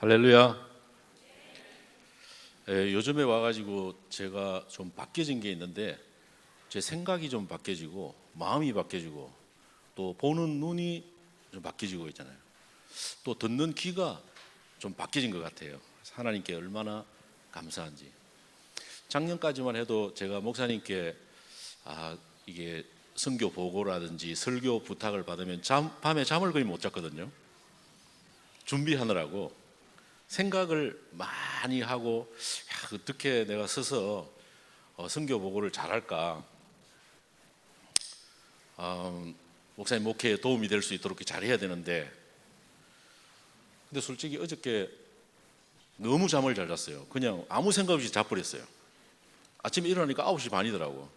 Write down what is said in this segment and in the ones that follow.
할렐루야. 요즘에 와가지고 제가 좀 바뀌어진 게 있는데 제 생각이 좀 바뀌어지고 마음이 바뀌어지고 또 보는 눈이 좀 바뀌어지고 있잖아요. 또 듣는 귀가 좀 바뀌어진 것 같아요. 하나님께 얼마나 감사한지. 작년까지만 해도 제가 목사님께 이게 선교 보고라든지 설교 부탁을 받으면 밤에 잠을 거의 못 잤거든요. 준비하느라고 생각을 많이 하고 어떻게 내가 서서 선교 보고를 잘할까, 목사님 목회에 도움이 될 수 있도록 잘해야 되는데, 근데 솔직히 어저께 너무 잠을 잘 잤어요. 그냥 아무 생각 없이 자버렸어요. 아침에 일어나니까 9시 반이더라고.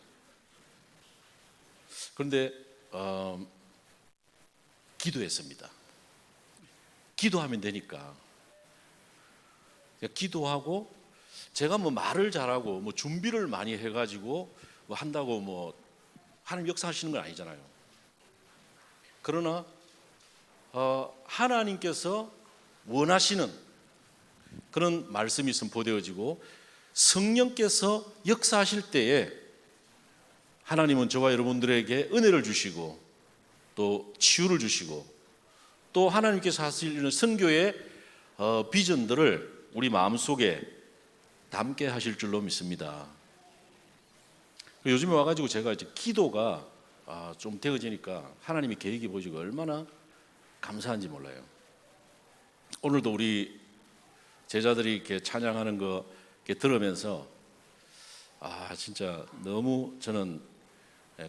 그런데 기도했습니다. 기도하면 되니까. 기도하고 제가 뭐 말을 잘하고 뭐 준비를 많이 해가지고 뭐 한다고 뭐 하나님 역사하시는 건 아니잖아요. 그러나 하나님께서 원하시는 그런 말씀이 선포되어지고 성령께서 역사하실 때에 하나님은 저와 여러분들에게 은혜를 주시고 또 치유를 주시고 또 하나님께서 하시는 선교의 비전들을 우리 마음속에 담게 하실 줄로 믿습니다. 요즘에 와가지고 제가 이제 기도가 좀 되어지니까 하나님의 계획이 보이고 얼마나 감사한지 몰라요. 오늘도 우리 제자들이 이렇게 찬양하는 거 이렇게 들으면서 진짜 너무 저는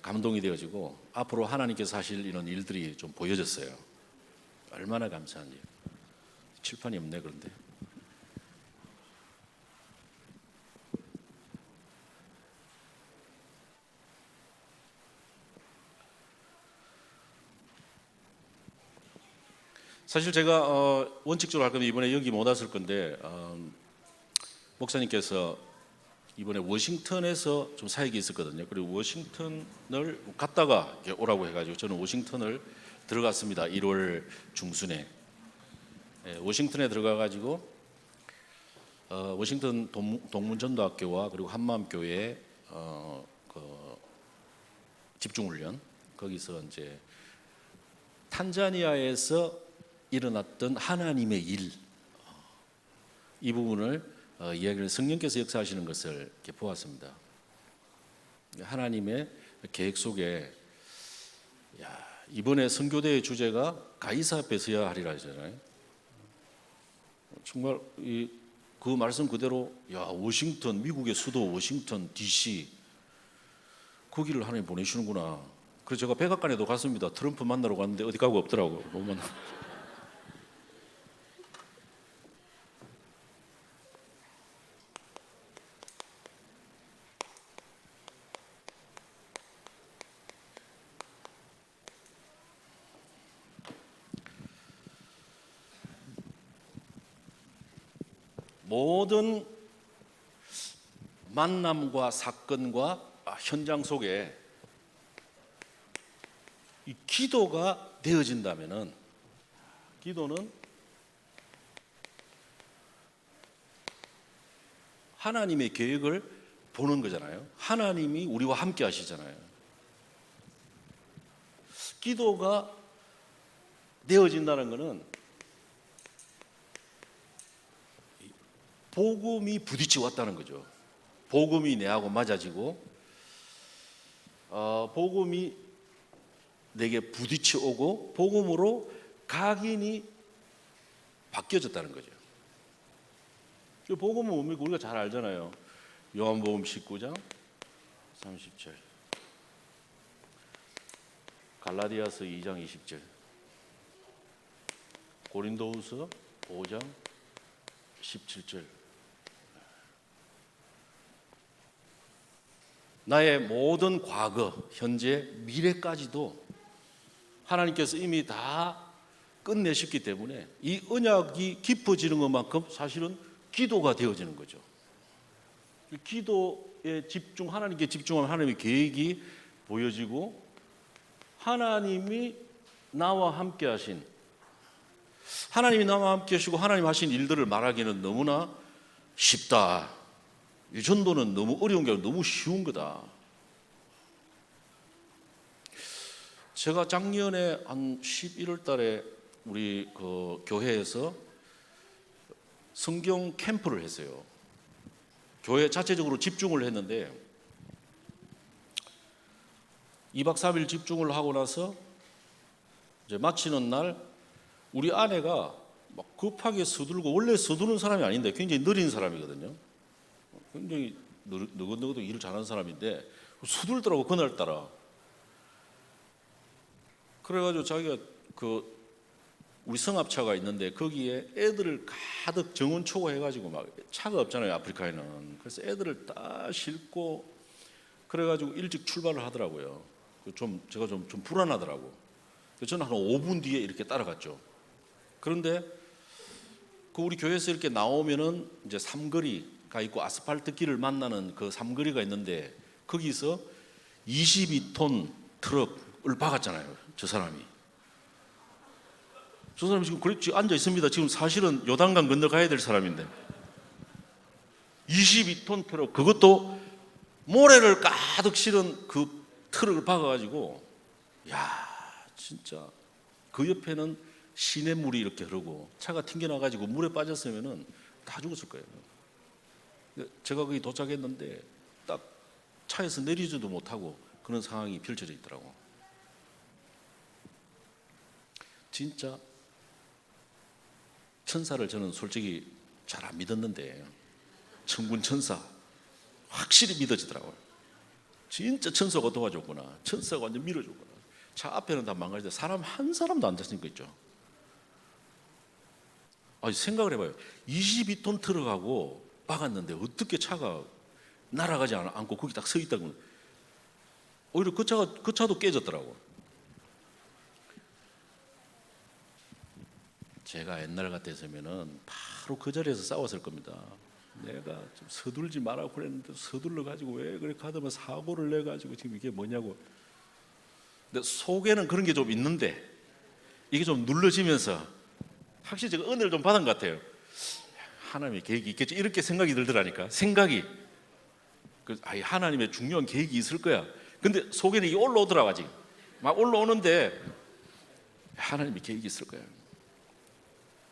감동이 되어지고 앞으로 하나님께서 하실 이런 일들이 좀 보여졌어요. 얼마나 감사한지. 칠판이 없네. 그런데 사실 제가 원칙적으로 할 건데 이번에 여기 못 왔을 건데 목사님께서 이번에 워싱턴에서 좀 사역이 있었거든요. 그리고 워싱턴을 갔다가 오라고 해가지고 저는 워싱턴을 들어갔습니다. 1월 중순에 워싱턴에 들어가가지고 워싱턴 동문전도학교와 그리고 한마음교회 그 집중훈련 거기서 이제 탄자니아에서 일어났던 하나님의 일, 이 부분을 이야기를 성령께서 역사하시는 것을 이렇게 보았습니다. 하나님의 계획 속에 이번에 선교대의 주제가 가이사 앞에 서야 하리라 하잖아요. 정말 그 말씀 그대로 워싱턴, 미국의 수도 워싱턴 DC 거기를 하나님 보내시는구나. 그래서 제가 백악관에도 갔습니다. 트럼프 만나러 갔는데 어디 가고 없더라고요. 못 만나. 모든 만남과 사건과 현장 속에 이 기도가 되어진다면은, 기도는 하나님의 계획을 보는 거잖아요. 하나님이 우리와 함께 하시잖아요. 기도가 되어진다는 것은 복음이 부딪혀 왔다는 거죠. 복음이 내하고 맞아지고 복음이 내게 부딪혀 오고 복음으로 각인이 바뀌어졌다는 거죠. 복음은 뭡니까? 우리가 잘 알잖아요. 요한복음 19장 30절, 갈라디아서 2장 20절, 고린도후서 5장 17절. 나의 모든 과거, 현재, 미래까지도 하나님께서 이미 다 끝내셨기 때문에 이 언약이 깊어지는 것만큼 사실은 기도가 되어지는 거죠. 기도에 하나님께 집중하면 하나님의 계획이 보여지고 하나님이 나와 함께 하신 하나님이 나와 함께 하시고 하나님 하신 일들을 말하기는 너무나 쉽다. 이 전도는 너무 어려운 게 아니라 너무 쉬운 거다. 제가 작년에 한 11월 달에 우리 그 교회에서 성경 캠프를 했어요. 교회 자체적으로 집중을 했는데 2박 3일 집중을 하고 나서 이제 마치는 날 우리 아내가 막 급하게 서두르고, 원래 서두르는 사람이 아닌데 굉장히 느린 사람이거든요. 굉장히 너긋너긋 일을 잘하는 사람인데 서둘더라고 그날따라. 그래가지고 자기가 그 우리 성합차가 있는데 거기에 애들을 가득 정원 초과해가지고, 막 차가 없잖아요 아프리카에는. 그래서 애들을 다 싣고 그래가지고 일찍 출발을 하더라고요. 제가 좀 불안하더라고. 저는 한 5분 뒤에 이렇게 따라갔죠. 그런데 그 우리 교회에서 이렇게 나오면은 이제 삼거리가 있고 아스팔트 길을 만나는 그 삼거리가 있는데 거기서 22톤 트럭을 박았잖아요. 저 사람이 지금 그렇게 앉아 있습니다. 지금 사실은 요단강 건너가야 될 사람인데 22톤 트럭, 그것도 모래를 가득 실은 그 트럭을 박아가지고, 야 진짜 그 옆에는 시냇물이 이렇게 흐르고 차가 튕겨나가지고 물에 빠졌으면은 다 죽었을 거예요. 제가 거기 도착했는데 딱 차에서 내리지도 못하고 그런 상황이 펼쳐져 있더라고. 진짜 천사를 저는 솔직히 잘 안 믿었는데 천군 천사 확실히 믿어지더라고요. 진짜 천사가 도와줬구나, 천사가 완전 밀어줬구나. 차 앞에는 다 망가지는데 사람 한 사람도 안 다친 거 있죠. 생각을 해봐요. 22톤 트럭하고 박았는데 어떻게 차가 날아가지 않고 거기 딱 서 있다고. 오히려 그 차도 깨졌더라고. 제가 옛날 같았으면은 바로 그 자리에서 싸웠을 겁니다. 내가 좀 서둘지 말라고 그랬는데 서둘러 가지고 왜 그렇게 하다가 사고를 내 가지고 지금 이게 뭐냐고. 근데 속에는 그런 게 좀 있는데 이게 좀 눌러지면서 확실히 제가 은혜를 좀 받은 것 같아요. 하나님의 계획이 있겠지, 이렇게 생각이 들더라니까. 생각이 하나님의 중요한 계획이 있을 거야. 근데 속에는 이게 올라오더라고. 아직 막 올라오는데 하나님의 계획이 있을 거야.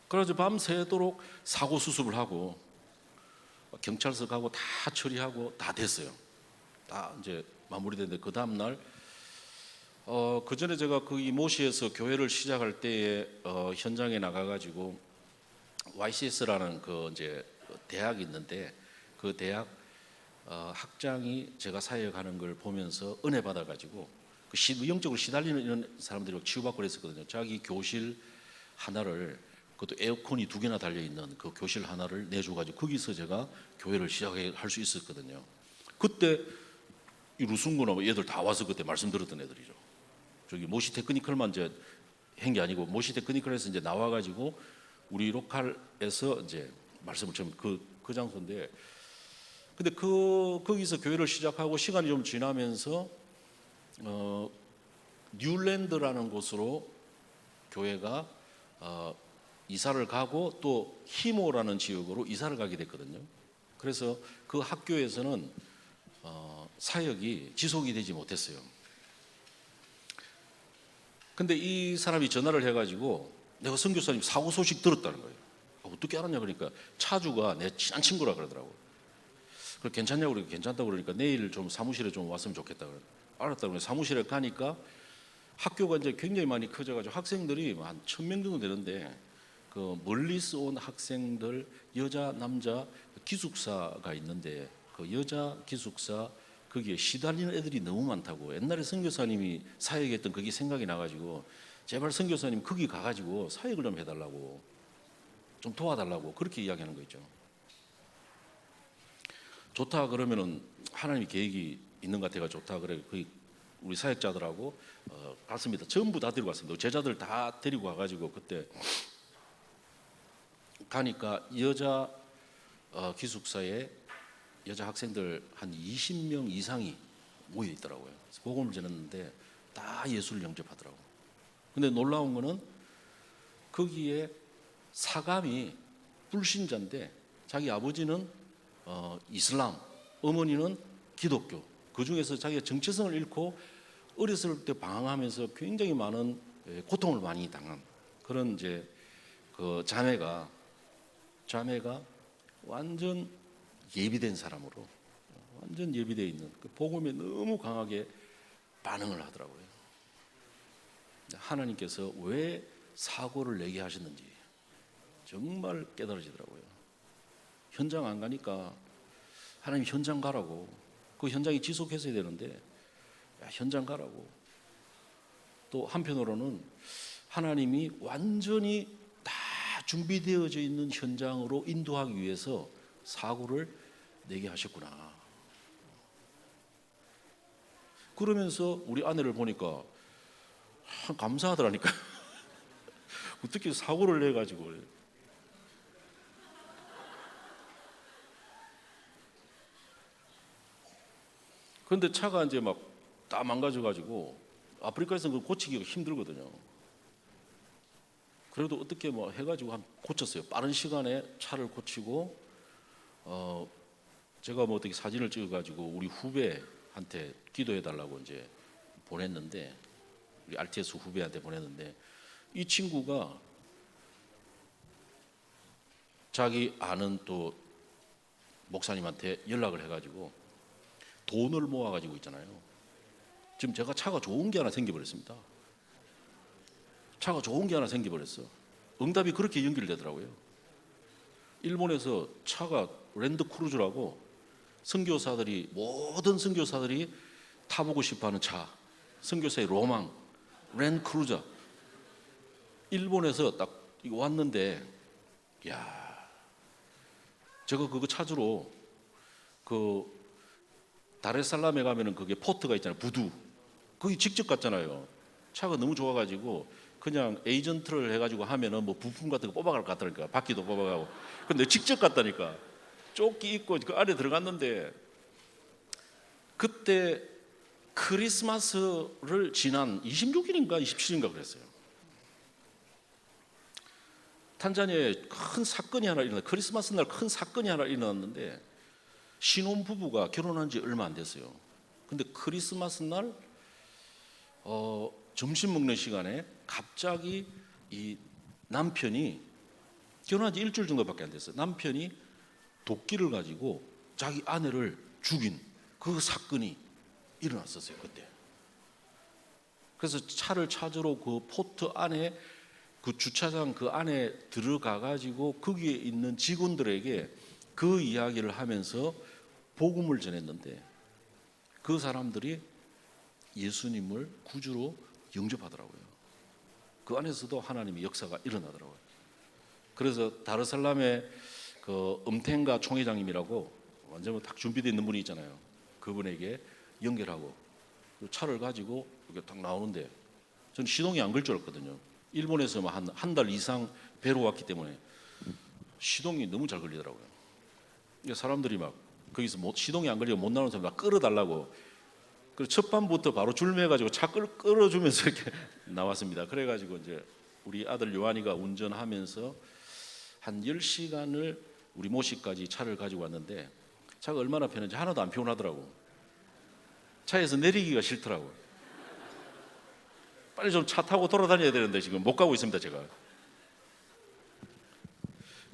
그래서 밤새도록 사고 수습을 하고 경찰서 가고 다 처리하고 다 됐어요. 다 이제 마무리됐는데 그 다음 날 그 전에 제가 거기 모시에서 교회를 시작할 때에 현장에 나가가지고 YCS라는 그 이제 대학이 있는데 그 대학 학장이 제가 사역하는 걸 보면서 은혜 받아가지고 그 영적으로 시달리는 이런 사람들이 치유받고 그랬었거든요. 자기 교실 하나를, 그것도 에어컨이 2개나 달려 있는 그 교실 하나를 내줘가지고 거기서 제가 교회를 시작할 수 있었거든요. 그때 이 루승구나 얘들 다 와서 그때 말씀 들었던 애들이죠. 저기 모시 테크니컬만 이제 한 게 아니고 모시 테크니컬에서 이제 나와가지고 우리 로컬에서 이제 말씀을 좀 그 장소인데, 근데 거기서 교회를 시작하고 시간이 좀 지나면서 뉴랜드라는 곳으로 교회가 이사를 가고 또 히모라는 지역으로 이사를 가게 됐거든요. 그래서 그 학교에서는 사역이 지속이 되지 못했어요. 근데 이 사람이 전화를 해가지고 내가 선교사님 사고 소식 들었다는 거예요. 어떻게 알았냐 그러니까 차주가 내 친한 친구라 그러더라고요. 그래서 괜찮냐고 그러니까 괜찮다고 그러니까 내일 좀 사무실에 좀 왔으면 좋겠다 그래. 알았다고 그래. 사무실에 가니까 학교가 이제 굉장히 많이 커져가지고 학생들이 한 1000명 정도 되는데 그 멀리서 온 학생들, 여자 남자 기숙사가 있는데 그 여자 기숙사 거기에 시달리는 애들이 너무 많다고. 옛날에 선교사님이 사역했던 그게 생각이 나가지고 제발 선교사님 거기 가가지고 사역을 좀 해달라고, 좀 도와달라고 그렇게 이야기하는 거 있죠. 좋다 그러면은 하나님이 계획이 있는 것 같아가 좋다 그래. 우리 사역자들하고 갔습니다. 전부 다 데리고 갔습니다. 제자들 다 데리고 가가지고 그때 가니까 여자 기숙사에 여자 학생들 한 20명 이상이 모여 있더라고요. 그래서 복음을 전했는데 다 예수를 영접하더라고요. 근데 놀라운 거는 거기에 사감이 불신자인데 자기 아버지는 이슬람, 어머니는 기독교. 그 중에서 자기가 정체성을 잃고 어렸을 때 방황하면서 굉장히 많은 고통을 많이 당한 그런 이제 그 자매가 완전 예비된 사람으로 완전 예비되어 있는 그 복음에 너무 강하게 반응을 하더라고요. 하나님께서 왜 사고를 내게 하셨는지 정말 깨달아지더라고요. 현장 안 가니까 하나님 현장 가라고, 그 현장이 지속했어야 되는데 현장 가라고. 또 한편으로는 하나님이 완전히 다 준비되어져 있는 현장으로 인도하기 위해서 사고를 내게 하셨구나. 그러면서 우리 아내를 보니까 감사하더라니까. 어떻게 사고를 내가지고. 그런데 차가 이제 막 다 망가져가지고 아프리카에서는 그걸 고치기가 힘들거든요. 그래도 어떻게 뭐 해가지고 한 고쳤어요. 빠른 시간에 차를 고치고 제가 뭐 어떻게 사진을 찍어가지고 우리 후배한테 기도해달라고 이제 보냈는데, 우리 RTS 후배한테 보냈는데, 이 친구가 자기 아는 또 목사님한테 연락을 해가지고 돈을 모아가지고 있잖아요. 지금 제가 차가 좋은 게 하나 생겨버렸습니다. 차가 좋은 게 하나 생겨버렸어. 응답이 그렇게 연결되더라고요. 일본에서 차가 랜드크루저라고 모든 선교사들이 타보고 싶어하는 차, 선교사의 로망, 랜드크루저. 일본에서 딱 이거 왔는데, 야, 제가 그거 찾으러 그 다레살람에 가면은 그게 포트가 있잖아요. 부두. 거기 직접 갔잖아요. 차가 너무 좋아가지고 그냥 에이전트를 해가지고 하면은 뭐 부품 같은 거 뽑아갈 것 같다니까. 바퀴도 뽑아가고. 근데 직접 갔다니까. 조끼 입고 그 안에 들어갔는데, 그때 크리스마스를 지난 26일인가 27일인가 그랬어요. 탄자니아에 큰 사건이 하나 일어났는데, 크리스마스 날 큰 사건이 하나 일어났는데, 신혼부부가 결혼한 지 얼마 안 됐어요. 근데 크리스마스 날 점심 먹는 시간에 갑자기 이 남편이, 결혼한 지 일주일 정도밖에 안 됐어요. 남편이 도끼를 가지고 자기 아내를 죽인 그 사건이 일어났었어요, 그때. 그래서 차를 찾으러 그 포트 안에, 그 주차장 그 안에 들어가 가지고 거기에 있는 직원들에게 그 이야기를 하면서 복음을 전했는데, 그 사람들이 예수님을 구주로 영접하더라고요. 그 안에서도 하나님의 역사가 일어나더라고요. 그래서 다르살람의 그 음텐가 총회장님이라고 완전 딱 준비되어 있는 분이 있잖아요. 그분에게 연결하고 차를 가지고 이렇게 딱 나오는데, 저는 시동이 안 걸 줄 알았거든요. 일본에서 한 달 이상 배로 왔기 때문에 시동이 너무 잘 걸리더라고요. 사람들이 막 거기서 시동이 안 걸리고 못 나오는 사람 막 끌어달라고. 그래서 첫 밤부터 바로 줄매가지고 차 끌어주면서 이렇게 나왔습니다. 그래가지고 이제 우리 아들 요한이가 운전하면서 한 10시간을 우리 모시까지 차를 가지고 왔는데, 차가 얼마나 편한지 하나도 안 피곤하더라고. 차에서 내리기가 싫더라고. 빨리 좀 차 타고 돌아다녀야 되는데 지금 못 가고 있습니다, 제가.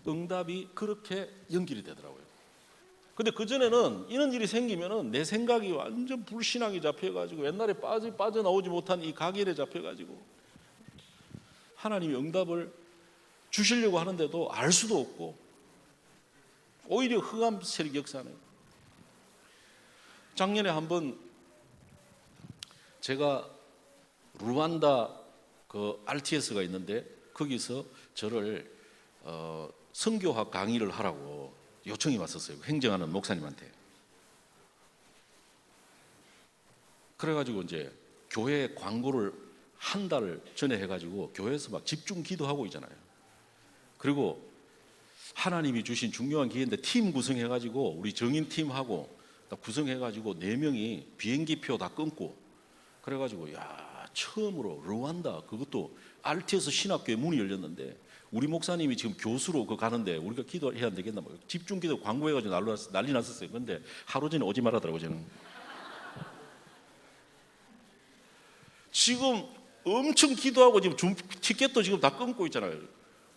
응답이 그렇게 연결이 되더라고요. 근데 그전에는 이런 일이 생기면은 내 생각이 완전 불신앙이 잡혀가지고, 옛날에 빠져나오지 못한 이 가길에 잡혀가지고 하나님이 응답을 주시려고 하는데도 알 수도 없고, 오히려 흑암 세력이 역사하네요. 작년에 한번 제가 루안다 그 RTS가 있는데, 거기서 저를 선교학 강의를 하라고 요청이 왔었어요. 행정하는 목사님한테. 그래가지고 이제 교회 광고를 한 달 전에 해가지고 교회에서 막 집중 기도하고 있잖아요. 그리고 하나님이 주신 중요한 기회인데 팀 구성해가지고 우리 정인 팀하고 구성해가지고 4명이 비행기표 다 끊고, 그래가지고 야, 처음으로 루안다, 그것도 RTS 신학교에 문이 열렸는데 우리 목사님이 지금 교수로 가는데 우리가 기도해야 안 되겠나? 뭐 집중 기도 광고해가지고 난리 났었어요. 근데 하루 전에 오지 말라더라고 저는. 지금 엄청 기도하고 지금 티켓도 지금 다 끊고 있잖아요.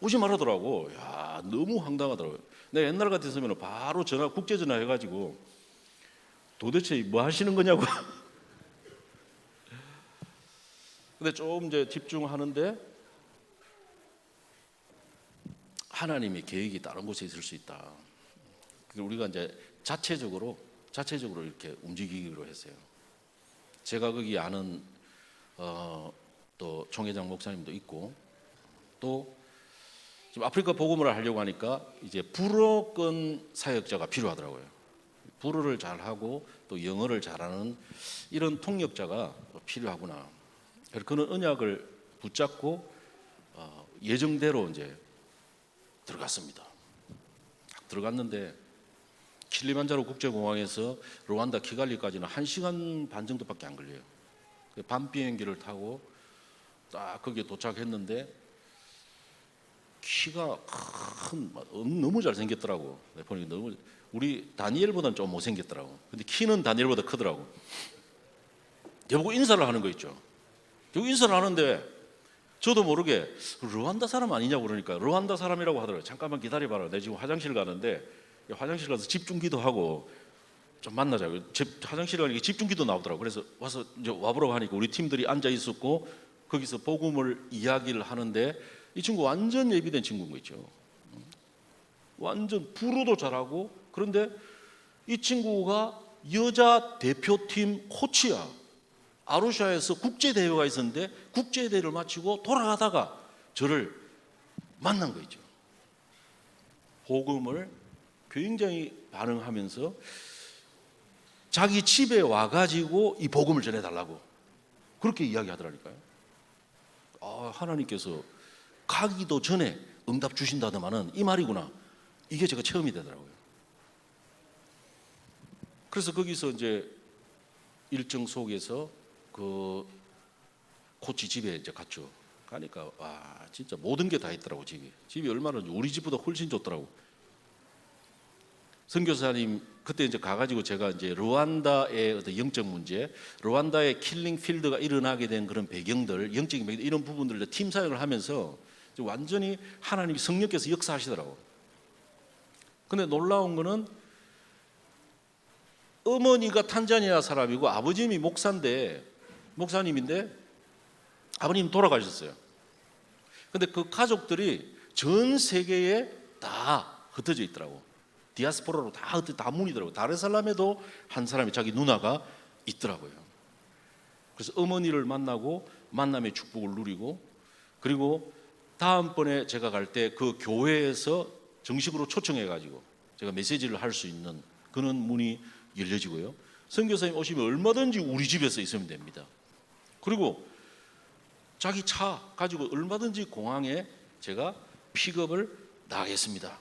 오지 말라더라고. 야, 너무 황당하더라고요. 내가 옛날 같았으면 바로 국제 전화 해가지고 도대체 뭐 하시는 거냐고. 근데 좀 이제 집중하는데 하나님의 계획이 다른 곳에 있을 수 있다. 우리가 이제 자체적으로 이렇게 움직이기로 했어요. 제가 거기 아는 또 총회장 목사님도 있고, 또 지금 아프리카 복음을 하려고 하니까 이제 불어권 사역자가 필요하더라고요. 불어를 잘하고 또 영어를 잘하는 이런 통역자가 필요하구나. 그래서 그는 언약을 붙잡고 예정대로 이제 들어갔습니다. 들어갔는데 킬리만자로 국제공항에서 루안다 키갈리까지는 1시간 반 정도밖에 안 걸려요. 밤 비행기를 타고 딱 거기에 도착했는데 키가 너무 잘생겼더라고. 보니까 너무 우리 다니엘보다는 좀 못생겼더라고. 근데 키는 다니엘보다 크더라고. 저보고 인사를 하는 거 있죠. 여기 인사를 하는데 저도 모르게 루안다 사람 아니냐고 그러니까 루안다 사람이라고 하더라고요. 잠깐만 기다려봐라. 내가 지금 화장실 가는데 화장실 가서 집중기도 하고 좀 만나자고. 화장실 가니까 집중기도 나오더라고. 그래서 와서 이제 와보라고 하니까 우리 팀들이 앉아 있었고 거기서 복음을 이야기를 하는데 이 친구 완전 예비된 친구인 거 있죠. 완전 불어도 잘하고. 그런데 이 친구가 여자 대표팀 코치야. 아루샤에서 국제대회가 있었는데 국제대회를 마치고 돌아가다가 저를 만난 거 있죠. 복음을 굉장히 반응하면서 자기 집에 와가지고 이 복음을 전해달라고 그렇게 이야기하더라니까요. 하나님께서 가기도 전에 응답 주신다더만은 이 말이구나. 이게 제가 체험이 되더라고요. 그래서 거기서 이제 일정 속에서 그 코치 집에 이제 갔죠. 가니까 와 진짜 모든 게 다 있더라고. 집이 얼마나 우리 집보다 훨씬 좋더라고. 선교사님 그때 이제 가가지고 제가 이제 루안다의 어떤 영적 문제, 루안다의 킬링 필드가 일어나게 된 그런 배경들, 영적인 배경 이런 부분들을 팀 사역을 하면서 완전히 하나님이 성령께서 역사하시더라고. 근데 놀라운 거는 어머니가 탄자니아 사람이고 아버님이 목사님인데 아버님 돌아가셨어요. 근데 그 가족들이 전 세계에 다 흩어져 있더라고. 디아스포라로 다 문이더라고. 다르살람에도 한 사람이 자기 누나가 있더라고요. 그래서 어머니를 만나고 만남의 축복을 누리고, 그리고 다음번에 제가 갈 때 그 교회에서 정식으로 초청해가지고 제가 메시지를 할 수 있는 그런 문이 열려지고요. 선교사님 오시면 얼마든지 우리 집에서 있으면 됩니다. 그리고 자기 차 가지고 얼마든지 공항에 제가 픽업을 나가겠습니다.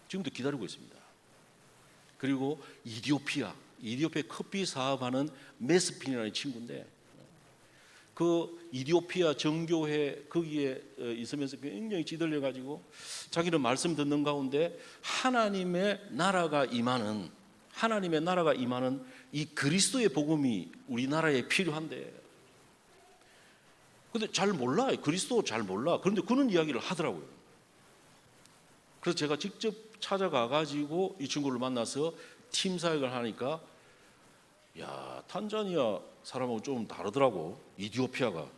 지금도 기다리고 있습니다. 그리고 이디오피아에 커피 사업하는 메스핀이라는 친구인데 그 이디오피아 정교회 거기에 있으면서 굉장히 찌들려 가지고 자기는 말씀 듣는 가운데 하나님의 나라가 임하는 이 그리스도의 복음이 우리나라에 필요한데, 근데 잘 몰라. 그리스도 잘 몰라. 그런데 그런 이야기를 하더라고요. 그래서 제가 직접 찾아가 가지고 이 친구를 만나서 팀 사역을 하니까 야, 탄자니아 사람하고 좀 다르더라고. 이디오피아가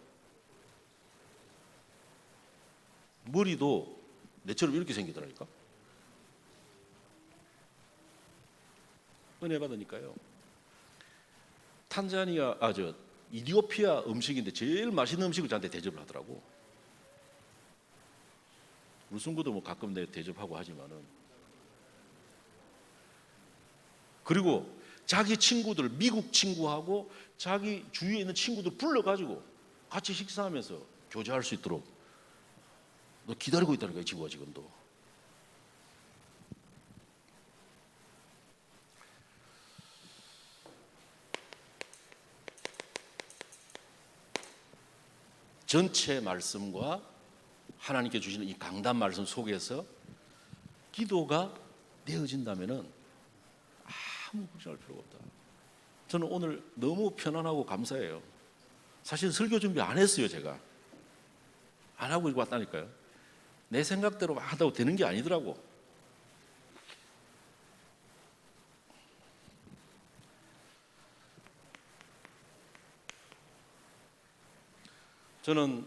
머리도 내처럼 이렇게 생기더라니까. 은혜 받으니까요. 이디오피아 음식인데 제일 맛있는 음식을 저한테 대접을 하더라고. 울순구도 뭐 가끔 내 대접하고 하지만은. 그리고 자기 친구들, 미국 친구하고 자기 주위에 있는 친구들 불러가지고 같이 식사하면서 교제할 수 있도록 너 기다리고 있다는 거야, 친구가 지금도. 전체 말씀과 하나님께 주시는 이 강단 말씀 속에서 기도가 되어진다면은 아무 걱정할 필요가 없다. 저는 오늘 너무 편안하고 감사해요. 사실 설교 준비 안 했어요. 제가 안 하고 왔다니까요. 내 생각대로 막 하다고 되는 게 아니더라고. 저는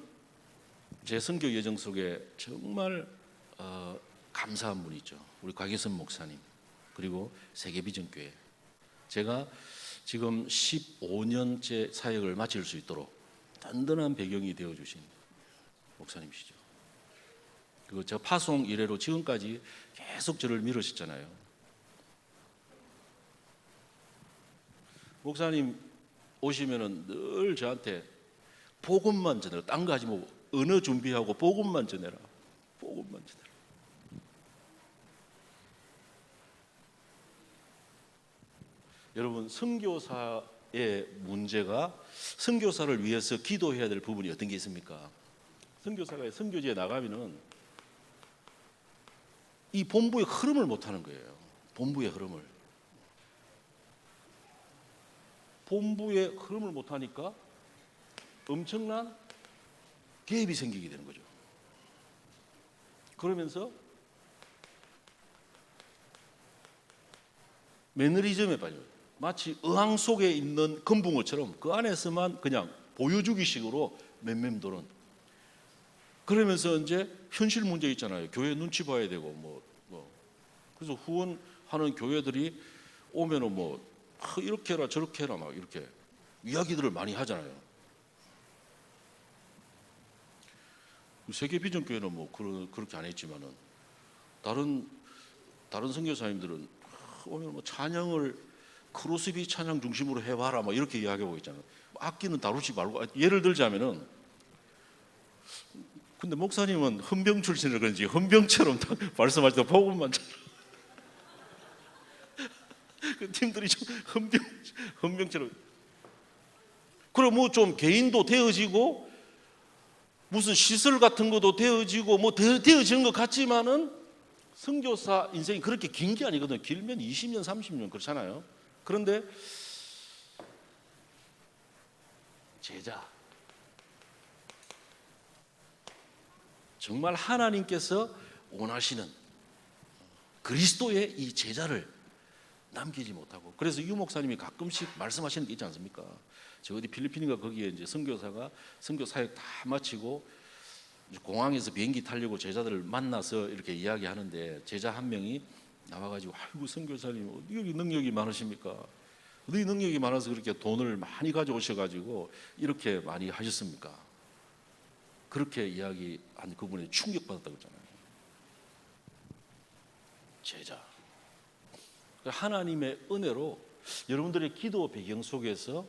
제 선교 여정 속에 정말 감사한 분이 있죠. 우리 곽예선 목사님, 그리고 세계비전교회. 제가 지금 15년째 사역을 마칠 수 있도록 든든한 배경이 되어주신 목사님이시죠. 그리고 저 파송 이래로 지금까지 계속 저를 밀으셨잖아요. 목사님 오시면은 늘 저한테 복음만 전해라. 딴 거 하지 말고 언어 준비하고 복음만 전해라. 복음만 전해라. 여러분, 선교사의 문제가 선교사를 위해서 기도해야 될 부분이 어떤 게 있습니까? 선교사가 선교지에 나가면은 이 본부의 흐름을 못 하는 거예요. 본부의 흐름을. 본부의 흐름을 못 하니까 엄청난 개입이 생기게 되는 거죠. 그러면서 매너리즘에 빠져요. 마치 어항 속에 있는 금붕어처럼 그 안에서만 그냥 보여주기식으로 맴맴도는. 그러면서 이제 현실 문제 있잖아요. 교회 눈치 봐야 되고 뭐. 그래서 후원하는 교회들이 오면은 뭐 이렇게 해라 저렇게 해라 막 이렇게 이야기들을 많이 하잖아요. 세계비전교회는 뭐 그렇게 안 했지만은 다른 선교사님들은 오면 뭐 찬양을 크로스비 찬양 중심으로 해봐라 뭐 이렇게 이야기하고 있잖아요. 악기는 다루지 말고. 예를 들자면은, 근데 목사님은 헌병 출신이라 그런지 헌병처럼 말씀하시다 복음만 그 팀들이 좀 헌병처럼. 그럼 뭐 좀 개인도 되어지고 무슨 시설 같은 것도 되어지고 뭐 되어지는 것 같지만은 선교사 인생이 그렇게 긴 게 아니거든요. 길면 20년, 30년 그렇잖아요. 그런데 제자, 정말 하나님께서 원하시는 그리스도의 이 제자를 남기지 못하고, 그래서 유 목사님이 가끔씩 말씀하시는 게 있지 않습니까? 저 어디 필리핀인가 거기에 이제 선교사가 선교 사역 다 마치고 공항에서 비행기 타려고 제자들을 만나서 이렇게 이야기하는데 제자 한 명이 나와가지고, 아이고 선교사님 어디 능력이 많으십니까? 어디 능력이 많아서 그렇게 돈을 많이 가져오셔가지고 이렇게 많이 하셨습니까? 그렇게 이야기한 그분이 충격받았다고 했잖아요. 제자. 하나님의 은혜로 여러분들의 기도 배경 속에서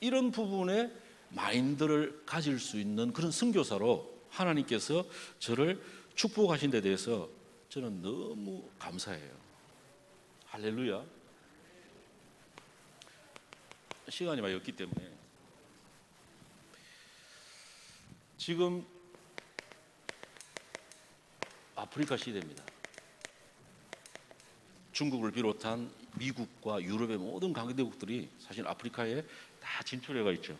이런 부분에 마인드를 가질 수 있는 그런 선교사로 하나님께서 저를 축복하신 데 대해서 저는 너무 감사해요. 할렐루야. 시간이 많이 없기 때문에 지금 아프리카 시대입니다. 중국을 비롯한 미국과 유럽의 모든 강대국들이 사실 아프리카에 다 진출해가 있죠.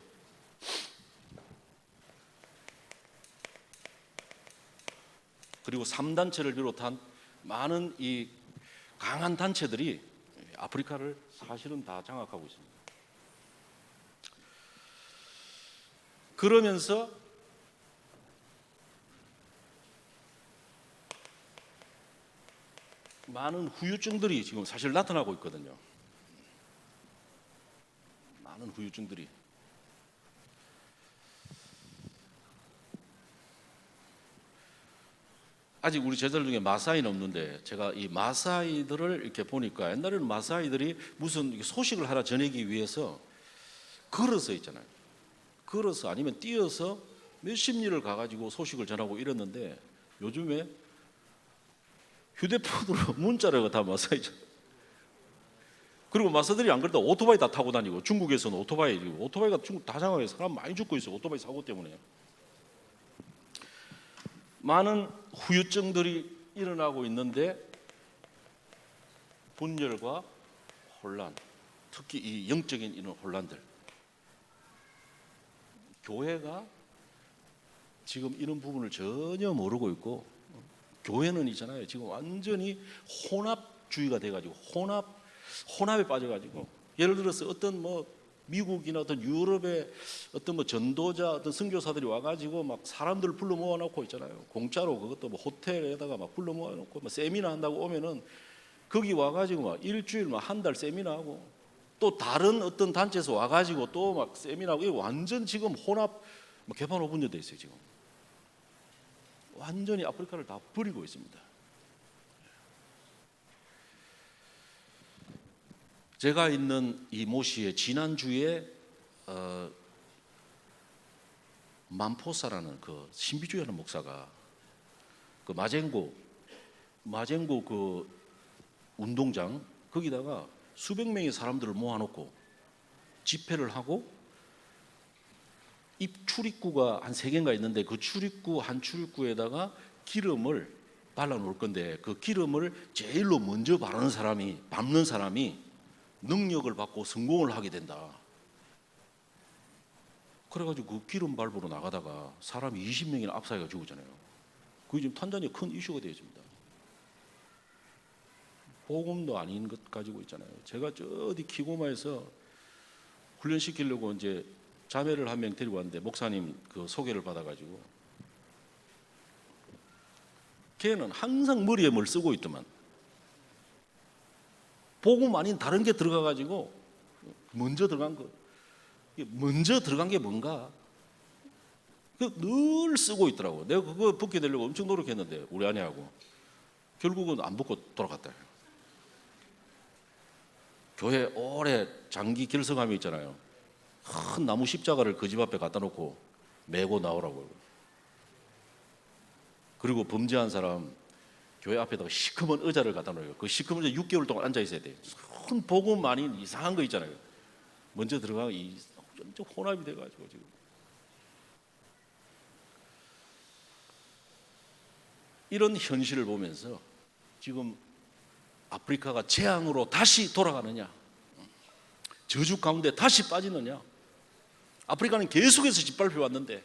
그리고 3단체를 비롯한 많은 이 강한 단체들이 아프리카를 사실은 다 장악하고 있습니다. 그러면서 많은 후유증들이 지금 사실 나타나고 있거든요. 많은 후유증들이. 아직 우리 제자들 중에 마사이는 없는데 제가 이 마사이들을 이렇게 보니까 옛날에는 마사이들이 무슨 소식을 하나 전하기 위해서 걸어서 있잖아요. 걸어서 아니면 뛰어서 몇십 리를 가가지고 소식을 전하고 이랬는데 요즘에 휴대폰으로 문자를 다 마사이죠. 그리고 마사들이 안 그래도 오토바이 다 타고 다니고, 중국에서는 오토바이가 중국 다 장악해서 사람 많이 죽고 있어요. 오토바이 사고 때문에. 많은 후유증들이 일어나고 있는데 분열과 혼란, 특히 이 영적인 이런 혼란들, 교회가 지금 이런 부분을 전혀 모르고 있고, 교회는 있잖아요, 지금 완전히 혼합주의가 돼가지고 혼합에 빠져가지고, 예를 들어서 어떤 미국이나 어떤 유럽의 어떤 전도자, 어떤 선교사들이 와가지고 막 사람들 불러 모아놓고 있잖아요. 공짜로, 그것도 호텔에다가 막 불러 모아놓고 세미나 한다고 오면은 거기 와가지고 막 일주일 막 한 달 세미나 하고, 또 다른 어떤 단체에서 와가지고 또 막 세미나 하고, 완전 지금 혼합 개판 오픈제 돼 있어요. 지금 완전히 아프리카를 다 버리고 있습니다. 제가 있는 이 모시에 지난주에 만포사라는 그 신비주의하는 목사가 그 마젠고 그 운동장 거기다가 수백 명의 사람들을 모아놓고 집회를 하고, 출입구가 한 3개인가 있는데 그 한 출입구에다가 기름을 발라 놓을 건데, 그 기름을 제일로 먼저 밟는 사람이 능력을 받고 성공을 하게 된다. 그래가지고 그 기름 밟으러 나가다가 사람이 20명이나 압사해가 죽었잖아요. 그게 지금 탄자니아 큰 이슈가 되어 있습니다. 복음도 아닌 것 가지고 있잖아요. 제가 저 어디 키고마에서 훈련시키려고 이제 자매를 한 명 데리고 왔는데, 목사님 그 소개를 받아가지고, 걔는 항상 머리에 뭘 쓰고 있더만, 복음 아닌 다른 게 들어가가지고 먼저 들어간 게 뭔가 늘 쓰고 있더라고. 내가 그거 붙게 되려고 엄청 노력했는데 우리 아내하고 결국은 안 붙고 돌아갔다. 교회 오래 장기 결석함이 있잖아요. 큰 나무 십자가를 그 집 앞에 갖다 놓고 메고 나오라고요. 그리고 범죄한 사람 교회 앞에다가 시커먼 의자를 갖다 놓아요. 그 시커먼 의자 6개월 동안 앉아 있어야 돼요. 큰 복음 아닌 이상한 거 있잖아요. 먼저 들어가면 좀 혼합이 돼가지고 지금 이런 현실을 보면서 지금 아프리카가 재앙으로 다시 돌아가느냐, 저주 가운데 다시 빠지느냐. 아프리카는 계속해서 짓밟혀 왔는데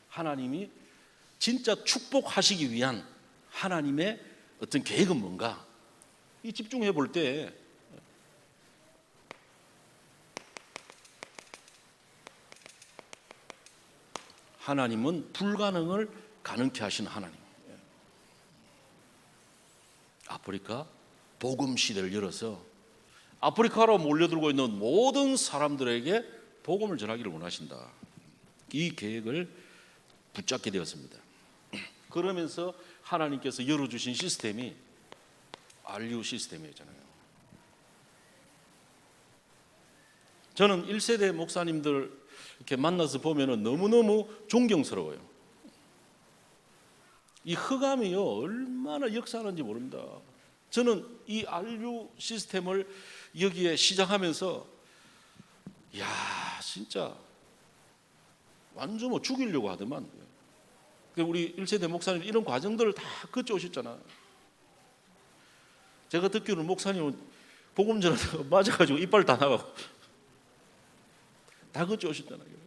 하나님이 진짜 축복하시기 위한 하나님의 어떤 계획은 뭔가, 이 집중해 볼 때 하나님은 불가능을 가능케 하신 하나님. 아프리카 복음 시대를 열어서 아프리카로 몰려들고 있는 모든 사람들에게 복음을 전하기를 원하신다. 이 계획을 붙잡게 되었습니다. 그러면서 하나님께서 열어주신 시스템이 RU 시스템이었잖아요. 저는 1세대 목사님들 이렇게 만나서 보면 너무너무 존경스러워요. 이 흑암이요, 얼마나 역사하는지 모릅니다. 저는 이 RU 시스템을 여기에 시작하면서, 진짜 완전 죽이려고 하더만. 우리 1세대 목사님 이런 과정들을 다 거쳐 오셨잖아. 제가 듣기로는 목사님은 복음 전하다가 맞아가지고 이빨 다 나가고 다 거쳐 오셨잖아요.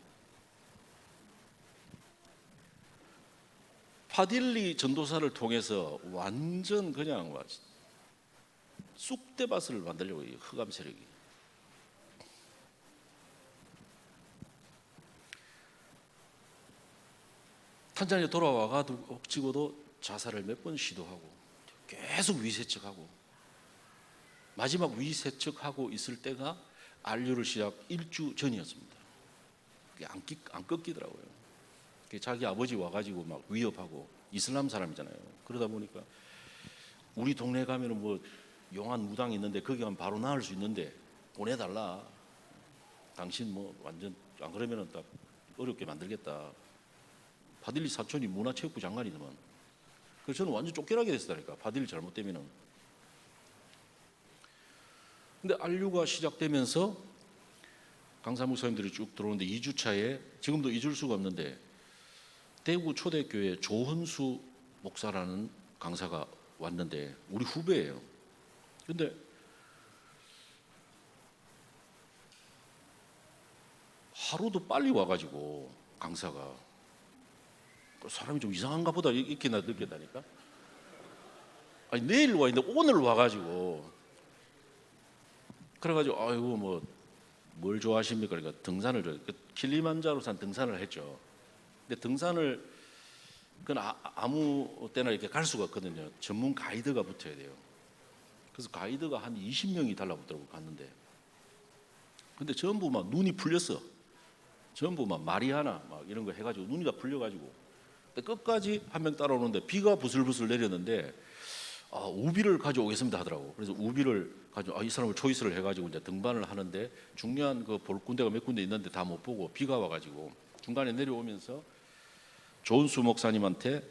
파딜리 전도사를 통해서 완전 그냥 쑥대밭을 만들려고, 이 흑암 세력이. 탄자니아 돌아와가지고도 자살을 몇 번 시도하고 계속 위세척하고, 마지막 위세척하고 있을 때가 RU를 시작 1주 전이었습니다. 그게 안 꺾이더라고요. 자기 아버지 와가지고 막 위협하고, 이슬람 사람이잖아요. 그러다 보니까 우리 동네 가면은 용한 무당이 있는데 거기 가면 바로 나을 수 있는데 보내달라. 당신 완전 안 그러면은 딱 어렵게 만들겠다. 파딜리 사촌이 문화체육부 장관이더만. 그래서 저는 완전 쫓겨나게 됐다니까, 파딜리 잘못되면은. 근데 RU가 시작되면서 강사 목사님들이 쭉 들어오는데 2주차에 지금도 잊을 수가 없는데, 대구 초대교회 조은수 목사라는 강사가 왔는데 우리 후배예요. 근데 하루도 빨리 와가지고 강사가 사람이 좀 이상한가 보다 이렇게 나 느꼈다니까. 아니 내일 와 있는데 오늘 와가지고 그래가지고 아이고 뭐 뭘 좋아하십니까? 그러니까 등산을 킬리만자로산 등산을 했죠. 근데 등산을 그건 아무 때나 이렇게 갈 수가 없거든요. 전문 가이드가 붙어야 돼요. 그래서 가이드가 한 20명이 달라붙더라고 갔는데, 근데 전부 막 눈이 풀렸어. 전부 막 마리아나 막 이런 거 해가지고 눈이 다 풀려가지고, 근데 끝까지 한 명 따라오는데 비가 부슬부슬 내렸는데 우비를 가져오겠습니다 하더라고. 그래서 우비를 가지고 이 사람을 초이스를 해가지고 이제 등반을 하는데 중요한 그 볼 군데가 몇 군데 있는데 다 못 보고 비가 와가지고 중간에 내려오면서 조은수 목사님한테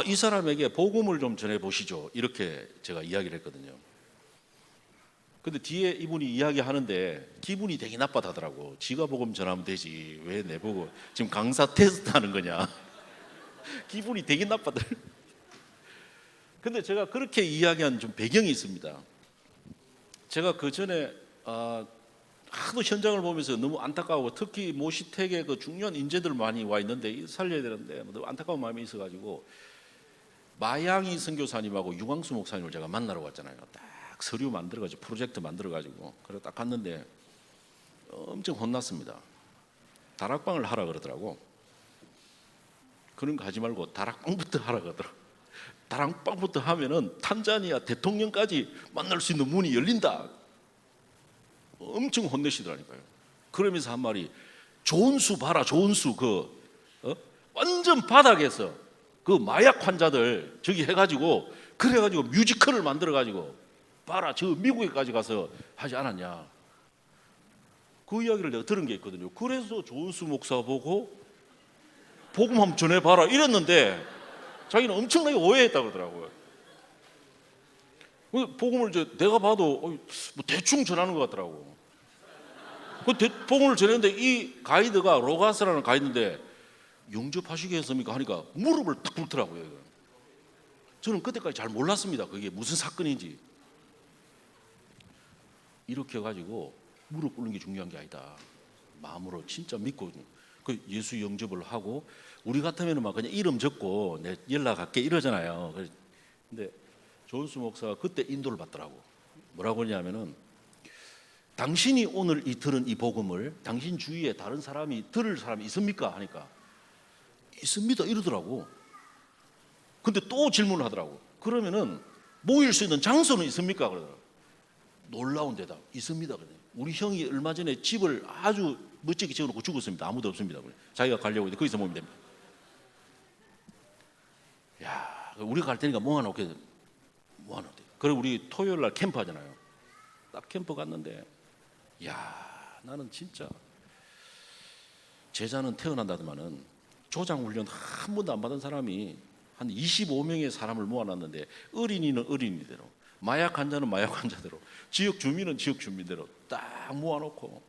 이 사람에게 복음을 좀 전해 보시죠 이렇게 제가 이야기를 했거든요. 근데 뒤에 이분이 이야기하는데 기분이 되게 나빠하더라고. 지가 복음 전하면 되지 왜 내보고 지금 강사 테스트 하는 거냐. 기분이 되게 나빠더라고. 근데 제가 그렇게 이야기한 좀 배경이 있습니다. 제가 그 전에 하도 현장을 보면서 너무 안타까워. 특히 모시택에 그 중요한 인재들 많이 와 있는데 살려야 되는데 너무 안타까운 마음이 있어가지고 마양희 선교사님하고 유광수 목사님을 제가 만나러 갔잖아요. 딱 서류 만들어가지고 프로젝트 만들어가지고 그래 딱 갔는데 엄청 혼났습니다. 다락방을 하라 그러더라고. 그런 거 하지 말고 다락방부터 하라 그러더라고. 다락방부터 하면은 탄자니아 대통령까지 만날 수 있는 문이 열린다. 엄청 혼내시더라니까요. 그러면서 한 말이 조은수 봐라 조은수 완전 바닥에서 그 마약 환자들 저기 해가지고 그래가지고 뮤지컬을 만들어가지고 봐라 저 미국에까지 가서 하지 않았냐. 그 이야기를 내가 들은 게 있거든요. 그래서 조은수 목사 보고 복음 한번 전해봐라 이랬는데 자기는 엄청나게 오해했다고 그러더라고요. 복음을 내가 봐도 뭐 대충 전하는 것 같더라고. 복음을 전했는데 이 가이드가 로가스라는 가이드인데 영접하시겠습니까 하니까 무릎을 딱 꿇더라고요. 저는 그때까지 잘 몰랐습니다. 그게 무슨 사건인지. 이렇게 해가지고 무릎 꿇는 게 중요한 게 아니다. 마음으로 진짜 믿고 그 예수 영접을 하고 우리 같으면 막 그냥 이름 적고 내 연락할게 이러잖아요. 근데 조은수 목사가 그때 인도를 받더라고. 뭐라고 하냐면은 당신이 오늘 들은 이 복음을 당신 주위에 다른 사람이 들을 사람이 있습니까? 하니까 있습니다 이러더라고. 근데 또 질문을 하더라고. 그러면은 모일 수 있는 장소는 있습니까? 그러더라고. 놀라운 대답. 있습니다. 그래. 우리 형이 얼마 전에 집을 아주 멋지게 지어놓고 죽었습니다. 아무도 없습니다. 그래. 자기가 가려고 했는데 거기서 모이면 됩니다. 야, 우리가 갈 테니까 모아놓게. 그리고 우리 토요일 날 캠프 하잖아요. 딱 캠프 갔는데 야, 나는 진짜 제자는 태어난다더만은 조장 훈련 한 번도 안 받은 사람이 한 25명의 사람을 모아놨는데 어린이는 어린이대로 마약 환자는 마약 환자대로 지역 주민은 지역 주민대로 딱 모아놓고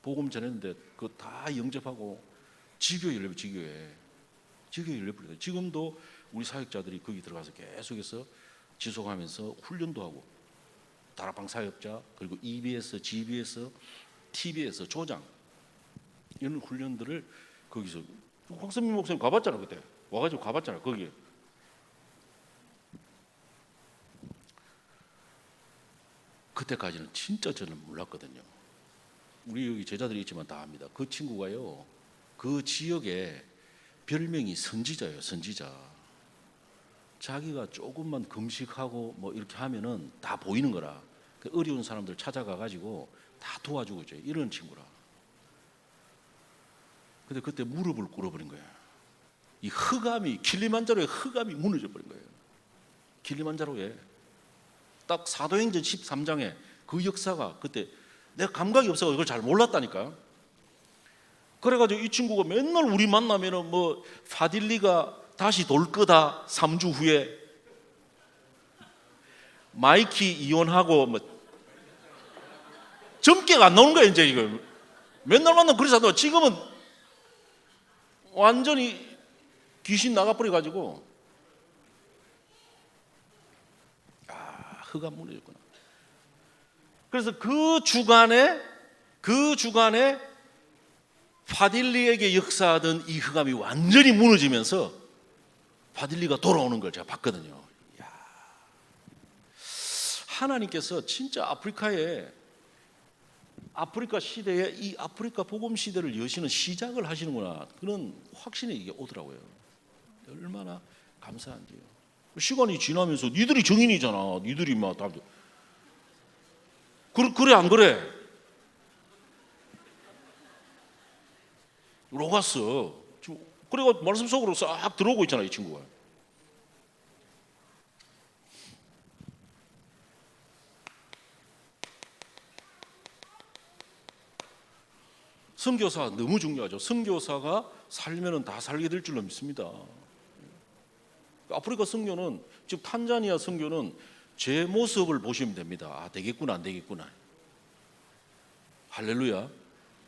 복음 전했는데 그거 다 영접하고 지교회 열려버려. 지교회 열려버려. 지금도 우리 사역자들이 거기 들어가서 계속해서 지속하면서 훈련도 하고 다락방 사역자 그리고 EBS, GBS, TV에서 조장 이런 훈련들을 거기서 황선민 목사님 가봤잖아. 그때 와가지고 가봤잖아. 거기 그때까지는 진짜 저는 몰랐거든요. 우리 여기 제자들이 있지만 다 압니다. 그 친구가요 그 지역에 별명이 선지자예요. 선지자. 자기가 조금만 금식하고 뭐 이렇게 하면은 다 보이는 거라. 그 어려운 사람들 찾아가 가지고 다 도와주고 있죠. 이런 친구라. 근데 그때 무릎을 꿇어버린 거야. 이 흑암이 킬리만자로의 흑암이 무너져 버린 거예요. 킬리만자로에 딱 사도행전 13장에 그 역사가 그때 내가 감각이 없어서 그걸 잘 몰랐다니까. 그래가지고 이 친구가 맨날 우리 만나면은 뭐 파딜리가 다시 돌 거다 3주 후에 마이키 이혼하고 뭐 점괘가 안 나오는 거야 이제. 이거 맨날 만나면 그러잖아. 지금은 완전히 귀신 나가버려 가지고 흑암 무너졌구나. 그래서 그 주간에 파딜리에게 역사하던 이 흑암이 완전히 무너지면서 파딜리가 돌아오는 걸 제가 봤거든요. 이야. 하나님께서 진짜 아프리카 시대에 이 아프리카 복음 시대를 여시는 시작을 하시는구나, 그런 확신이 이게 오더라고요. 얼마나 감사한지요. 시간이 지나면서 니들이 정인이잖아. 니들이 막 다 그래 안 그래? 로가스 그래가 말씀 속으로 싹 들어오고 있잖아, 이 친구가. 선교사 너무 중요하죠. 선교사가 살면은 다 살게 될 줄로 믿습니다. 아프리카 선교는, 즉 탄자니아 선교는 제 모습을 보시면 됩니다. 되겠구나 안 되겠구나. 할렐루야.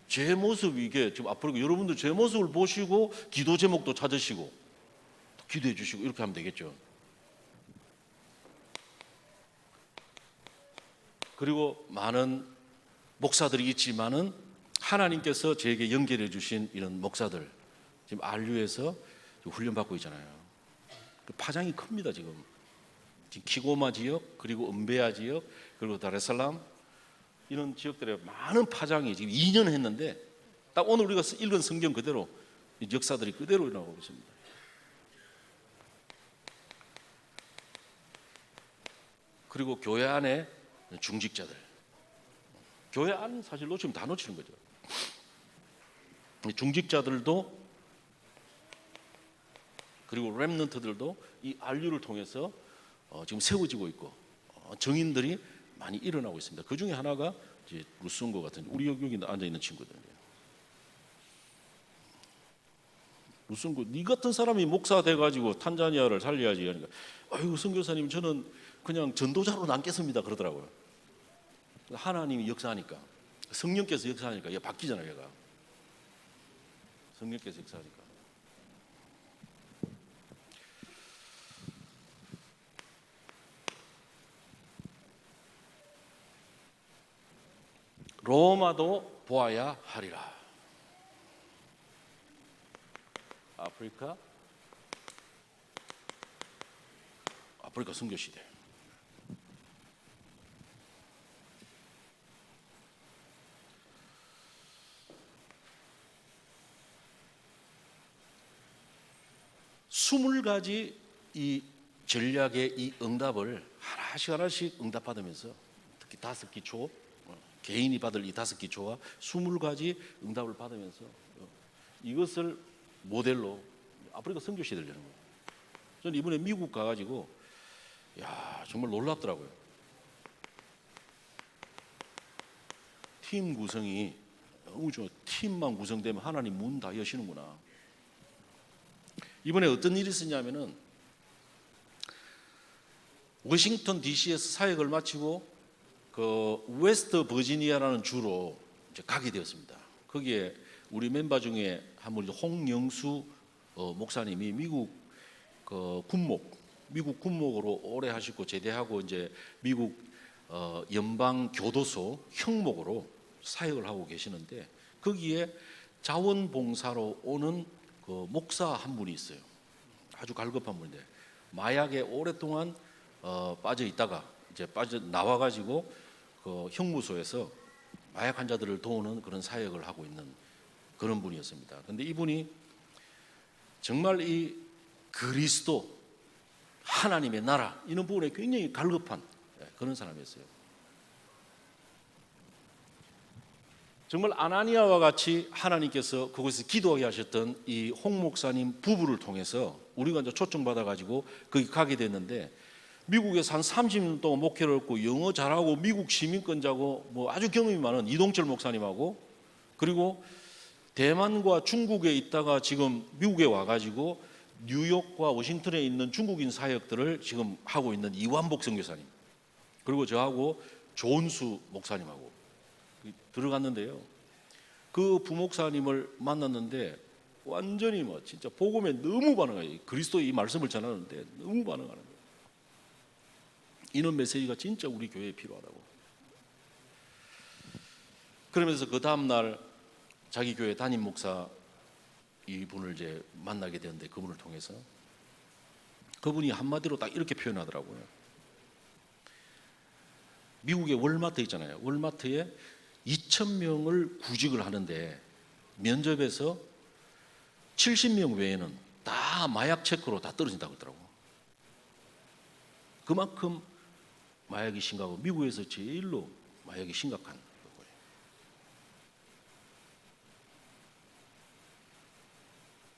제 모습이 이게 지금 아프리카, 여러분들 제 모습을 보시고 기도 제목도 찾으시고 기도해 주시고 이렇게 하면 되겠죠. 그리고 많은 목사들이 있지만은 하나님께서 저에게 연결해 주신 이런 목사들, 지금 RU에서 훈련받고 있잖아요. 파장이 큽니다. 지금 키고마 지역, 그리고 은베아 지역, 그리고 다레살람, 이런 지역들에 많은 파장이 지금 2년 했는데 딱 오늘 우리가 읽은 성경 그대로 역사들이 그대로 일어나고 있습니다. 그리고 교회 안에 중직자들, 교회 안 사실 놓치면 다 놓치는 거죠. 중직자들도 그리고 렘넌트들도 이 RU를 통해서 지금 세워지고 있고 정인들이 많이 일어나고 있습니다. 그 중에 하나가 이제 루슨고 같은, 우리 여기 앉아 있는 친구들이에요. 루슨고, 네 같은 사람이 목사 돼가지고 탄자니아를 살려야지 하니까, 아이고 선교사님 저는 그냥 전도자로 남겠습니다 그러더라고요. 하나님이 역사하니까, 성령께서 역사하니까 얘 바뀌잖아요. 얘가 성령께서 역사하니까. 로마도 보아야 하리라. 아프리카 선교 시대. 스물 가지 이 전략의 이 응답을 하나씩 응답받으면서, 특히 5기초, 개인이 받을 이 5기초와 20가지 응답을 받으면서 이것을 모델로 아프리카 선교 시대를 여는 거예요. 저는 이번에 미국 가가지고 정말 놀랍더라고요. 팀 구성이 너무 좋아요. 팀만 구성되면 하나님 문 다 여시는구나. 이번에 어떤 일이 있었냐면은 워싱턴 DC에서 사역을 마치고 그 웨스트 버지니아라는 주로 이제 가게 되었습니다. 거기에 우리 멤버 중에 한 분이 홍영수 목사님이 미국 군목으로 오래 하시고 제대하고 이제 미국 연방 교도소 형목으로 사역을 하고 계시는데, 거기에 자원봉사로 오는 그 목사 한 분이 있어요. 아주 갈급한 분인데 마약에 오랫동안 빠져 있다가 이제 나와 가지고 그 형무소에서 마약 환자들을 도우는 그런 사역을 하고 있는 그런 분이었습니다. 그런데 이분이 정말 이 그리스도, 하나님의 나라, 이런 부분에 굉장히 갈급한 그런 사람이었어요. 정말 아나니아와 같이 하나님께서 그곳에서 기도하게 하셨던 이 홍 목사님 부부를 통해서 우리가 이제 초청받아 가지고 거기 가게 됐는데, 미국에서 한 30년 동안 목회를 했고 영어 잘하고 미국 시민권자고 뭐 아주 경험이 많은 이동철 목사님하고, 그리고 대만과 중국에 있다가 지금 미국에 와가지고 뉴욕과 워싱턴에 있는 중국인 사역들을 지금 하고 있는 이완복 선교사님, 그리고 저하고 조은수 목사님하고 들어갔는데요. 그 부목사님을 만났는데 완전히 뭐 진짜 복음에 너무 반응해요. 그리스도의 이 말씀을 전하는데 너무 반응하는 거예요. 이런 메시지가 진짜 우리 교회에 필요하다고. 그러면서 그 다음 날 자기 교회 담임 목사 이분을 이제 만나게 되는데, 그분을 통해서 그분이 한마디로 딱 이렇게 표현하더라고요. 미국의 월마트 있잖아요. 월마트에 2,000명을 구직을 하는데 면접에서 70명 외에는 다 마약 체크로 다 떨어진다고 하더라고. 그만큼 마약이 심각하고 미국에서 제일로 마약이 심각한 거예요.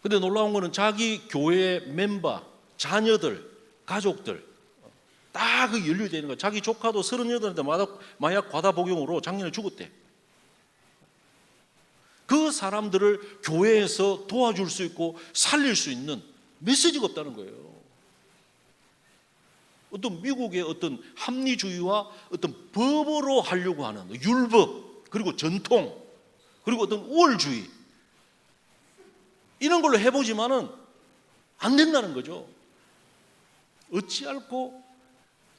근데 놀라운 거는 자기 교회 멤버, 자녀들, 가족들 다 그 연루되어 있는 거예요. 자기 조카도 38인데 마약 과다 복용으로 작년에 죽었대. 그 사람들을 교회에서 도와줄 수 있고 살릴 수 있는 메시지가 없다는 거예요. 어떤 미국의 어떤 합리주의와 어떤 법으로 하려고 하는 율법, 그리고 전통, 그리고 어떤 우월주의, 이런 걸로 해보지만은 안 된다는 거죠. 어찌할꼬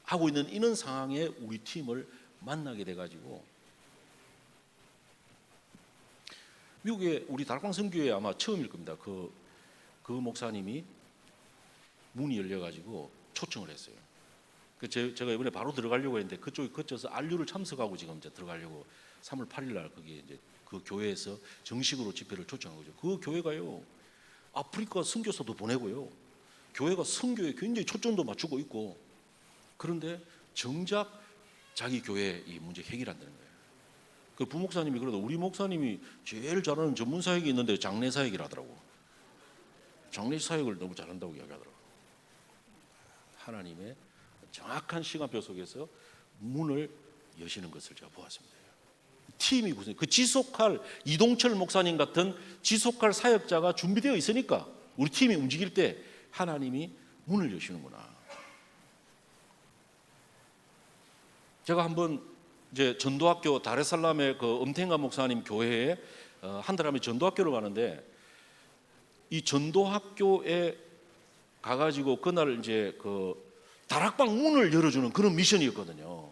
하고 있는 이런 상황에 우리 팀을 만나게 돼가지고, 미국의 우리 다락방 선교회 아마 처음일 겁니다. 그 목사님이 문이 열려가지고 초청을 했어요. 제가 이번에 바로 들어가려고 했는데 그쪽이 거쳐서 안류를 참석하고 지금 이제 들어가려고 3월 8일 날 거기 이제 그 교회에서 정식으로 집회를 초청한 거죠. 그 교회가요, 아프리카 선교사도 보내고요, 교회가 선교에 굉장히 초점도 맞추고 있고, 그런데 정작 자기 교회 이 문제 해결한다는 거예요. 그 부목사님이 그래도 우리 목사님이 제일 잘하는 전문 사역이 있는데 장례 사역이라 하더라고. 장례 사역을 너무 잘한다고 이야기하더라고. 하나님의 정확한 시간표 속에서 문을 여시는 것을 제가 보았습니다. 팀이 구성, 그 지속할 이동철 목사님 같은 지속할 사역자가 준비되어 있으니까 우리 팀이 움직일 때 하나님이 문을 여시는구나. 제가 한번 이제 전도학교 다레살람의 그 엄탱가 목사님 교회에 한 달 하면 전도학교를 가는데, 이 전도학교에 가가지고 그날 이제 그 다락방 문을 열어주는 그런 미션이었거든요.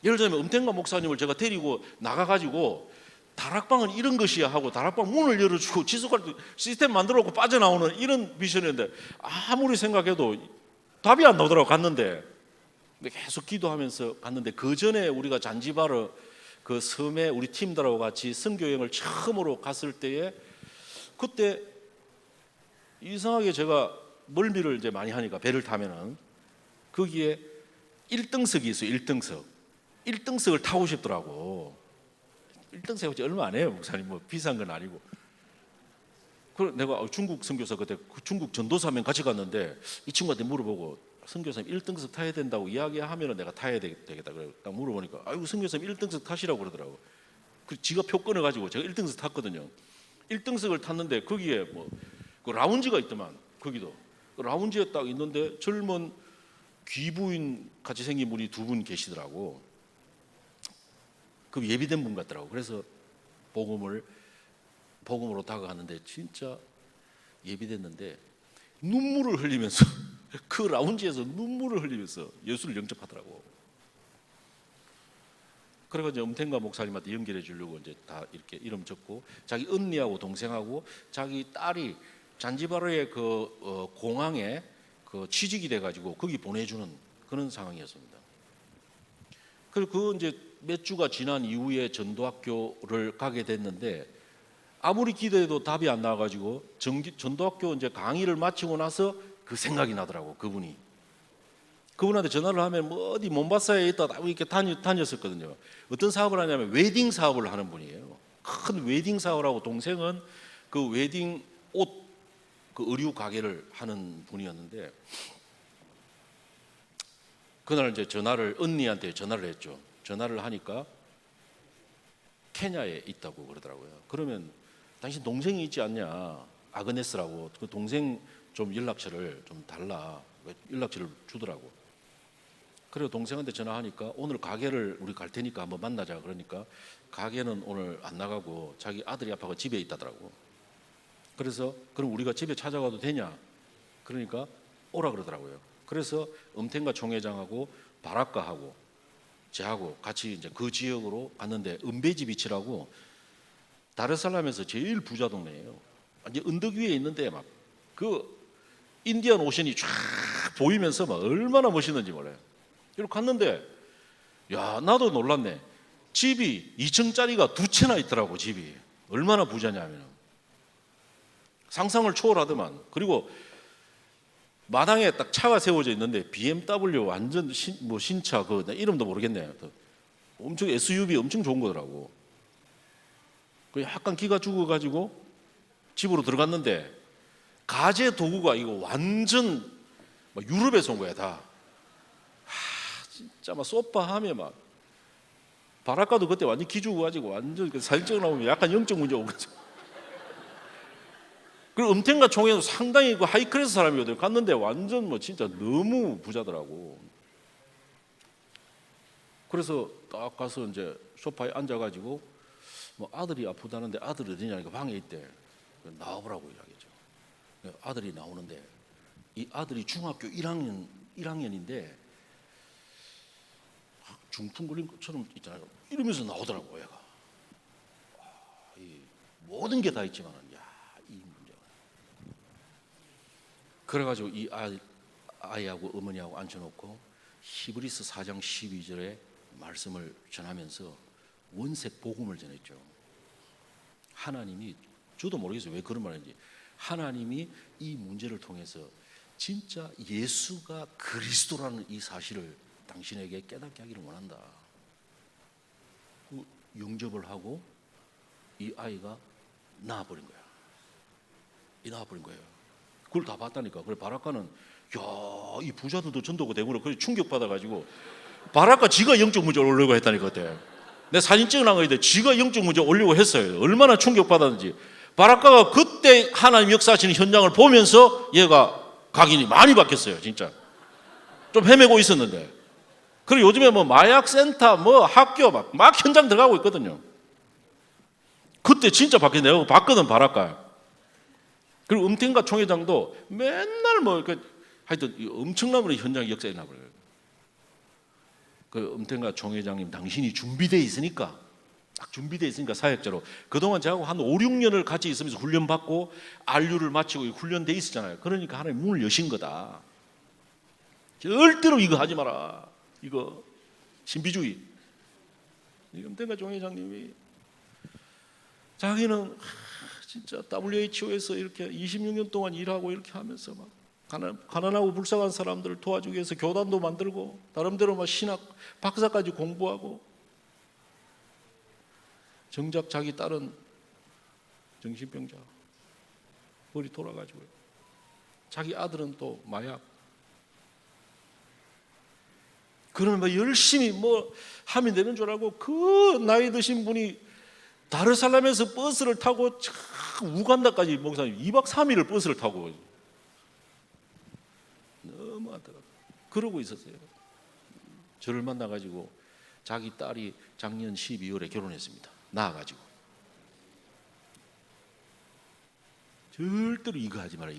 예를 들면 엄탱가 목사님을 제가 데리고 나가가지고 다락방은 이런 것이야 하고 다락방 문을 열어주고 지속할 시스템 만들어놓고 빠져나오는 이런 미션이었는데, 아무리 생각해도 답이 안 나오더라고. 갔는데 계속 기도하면서 갔는데, 그 전에 우리가 잔지바르 그 섬에 우리 팀들하고 같이 선교여행을 처음으로 갔을 때에, 그때 이상하게 제가 멀미를 이제 많이 하니까 배를 타면은 거기에 1등석이 있어요. 1등석을 타고 싶더라고. 1등석이 얼마 안 해요, 목사님. 뭐 비싼 건 아니고. 그래 내가 중국 선교사 그때 중국 전도사면 같이 갔는데 이 친구한테 물어보고, 선교사님 1등석 타야 된다고 이야기하면 내가 타야 되겠다. 그래 딱 물어보니까 아이고 선교사님 1등석 타시라고 그러더라고. 그 지가 표 끊어가지고 제가 1등석 탔거든요. 1등석을 탔는데 거기에 뭐 그 라운지가 있더만. 거기도 그 라운지에 딱 있는데 젊은 귀부인 같이 생긴 분이 두 분 계시더라고. 그 예비된 분 같더라고. 그래서 복음으로 다가가는데 진짜 예비됐는데 눈물을 흘리면서 그 라운지에서 눈물을 흘리면서 예수를 영접하더라고. 그래가지고 엄탱가 목사님한테 연결해 주려고 이제 다 이렇게 이름 적고, 자기 언니하고 동생하고 자기 딸이 잔지바르의 그 공항에 그 취직이 돼가지고 거기 보내주는 그런 상황이었습니다. 그리고 그 이제 몇 주가 지난 이후에 전도학교를 가게 됐는데, 아무리 기도해도 답이 안 나와가지고 전도학교 이제 강의를 마치고 나서 그 생각이 나더라고. 그분한테 전화를 하면 뭐 어디 몬바사에 있다 이렇게 다녔었거든요. 어떤 사업을 하냐면 웨딩 사업을 하는 분이에요. 큰 웨딩 사업을 하고, 동생은 그 웨딩 옷 그 의류 가게를 하는 분이었는데, 그날 이제 언니한테 전화를 했죠. 전화를 하니까 케냐에 있다고 그러더라고요. 그러면 당신 동생이 있지 않냐, 아그네스라고. 그 동생 좀 연락처를 좀 달라. 연락처를 주더라고. 그리고 동생한테 전화하니까 오늘 가게를 우리 갈 테니까 한번 만나자. 그러니까 가게는 오늘 안 나가고 자기 아들이 아파서 집에 있다더라고. 그래서 그럼 우리가 집에 찾아가도 되냐? 그러니까 오라 그러더라고요. 그래서 음텐가 총회장하고 바라카하고 저하고 같이 이제 그 지역으로 갔는데 은베지비치라고 다르살람에서 제일 부자 동네예요. 완전 언덕 위에 있는데 막 그 인디안 오션이 쫙 보이면서 막 얼마나 멋있는지 몰라요. 이렇게 갔는데 야 나도 놀랐네. 집이 2층짜리가 2채나 있더라고. 집이 얼마나 부자냐면 상상을 초월하더만. 그리고 마당에 딱 차가 세워져 있는데 BMW 완전 신차 그 이름도 모르겠네. 엄청 SUV 엄청 좋은 거더라고. 그 약간 기가 죽어가지고 집으로 들어갔는데 가재 도구가 이거 완전 막 유럽에서 온 거야 다. 진짜 막 소파 하면 막 바라카도 그때 완전 기죽어가지고 완전 사진 찍어 나오면 약간 영적 문제 오거든. 그리고 음텐가 총회도 상당히 그 하이클래스 사람이거든요. 갔는데 완전 뭐 진짜 너무 부자더라고. 그래서 딱 가서 이제 소파에 앉아가지고 뭐 아들이 아프다는데 아들이 어디냐니까 방에 있대. 나와보라고 이야기죠. 아들이 나오는데 이 아들이 중학교 1학년인데 중풍 걸린 것처럼 있잖아요. 이러면서 나오더라고 얘가. 이 모든 게 다 있지만 이 문제가. 그래가지고 이 아이하고 어머니하고 앉혀놓고 히브리서 4장 12절에 말씀을 전하면서 원색 복음을 전했죠. 하나님이 저도 모르겠어요 왜 그런 말인지. 하나님이 이 문제를 통해서 진짜 예수가 그리스도라는 이 사실을 당신에게 깨닫게 하기를 원한다. 영접을 하고 이 아이가 나아버린 거야. 나아버린 거예요. 그걸 다 봤다니까. 그래 바라카는 야, 이 부자들도 전도가 되구나. 그래 충격받아가지고 바라카 지가 영적 문제를 올리고 했다니까 그때. 내 사진 찍어놓은 거인데 지가 영적 문제 올리고 했어요. 얼마나 충격받았는지. 바라카가 그때 하나님 역사하시는 현장을 보면서 얘가 각인이 많이 바뀌었어요. 진짜 좀 헤매고 있었는데. 그리고 요즘에 뭐 마약 센터 뭐 학교 막 현장 들어가고 있거든요. 그때 진짜 바뀌었. 내가 봤거든 바라카. 그리고 음텐가 총회장도 맨날 뭐 하여튼 엄청난 현장 역사에 나버려요. 그 음텐가 총회장님 당신이 준비되어 있으니까 딱 준비되어 있으니까 사역자로 그동안 저하고 한 5, 6년을 같이 있으면서 훈련받고 RU를 마치고 훈련돼 있었잖아요. 그러니까 하나님 문을 여신 거다. 절대로 이거 하지 마라. 이거 신비주의. 음텐가 총회장님이 자기는 진짜 WHO에서 이렇게 26년 동안 일하고 이렇게 하면서 막 가난하고 불쌍한 사람들을 도와주기 위해서 교단도 만들고 나름대로 막 신학 박사까지 공부하고 정작 자기 딸은 정신병자 머리 돌아가지고요. 자기 아들은 또 마약. 그러면 뭐 열심히 뭐 하면 되는 줄 알고 그 나이 드신 분이 다르살람에서 버스를 타고 우간다까지 목사님 2박 3일을 버스를 타고 너무 안타깝다. 그러고 있었어요. 저를 만나가지고 자기 딸이 작년 12월에 결혼했습니다. 낳아가지고. 절대로 이거 하지 마라.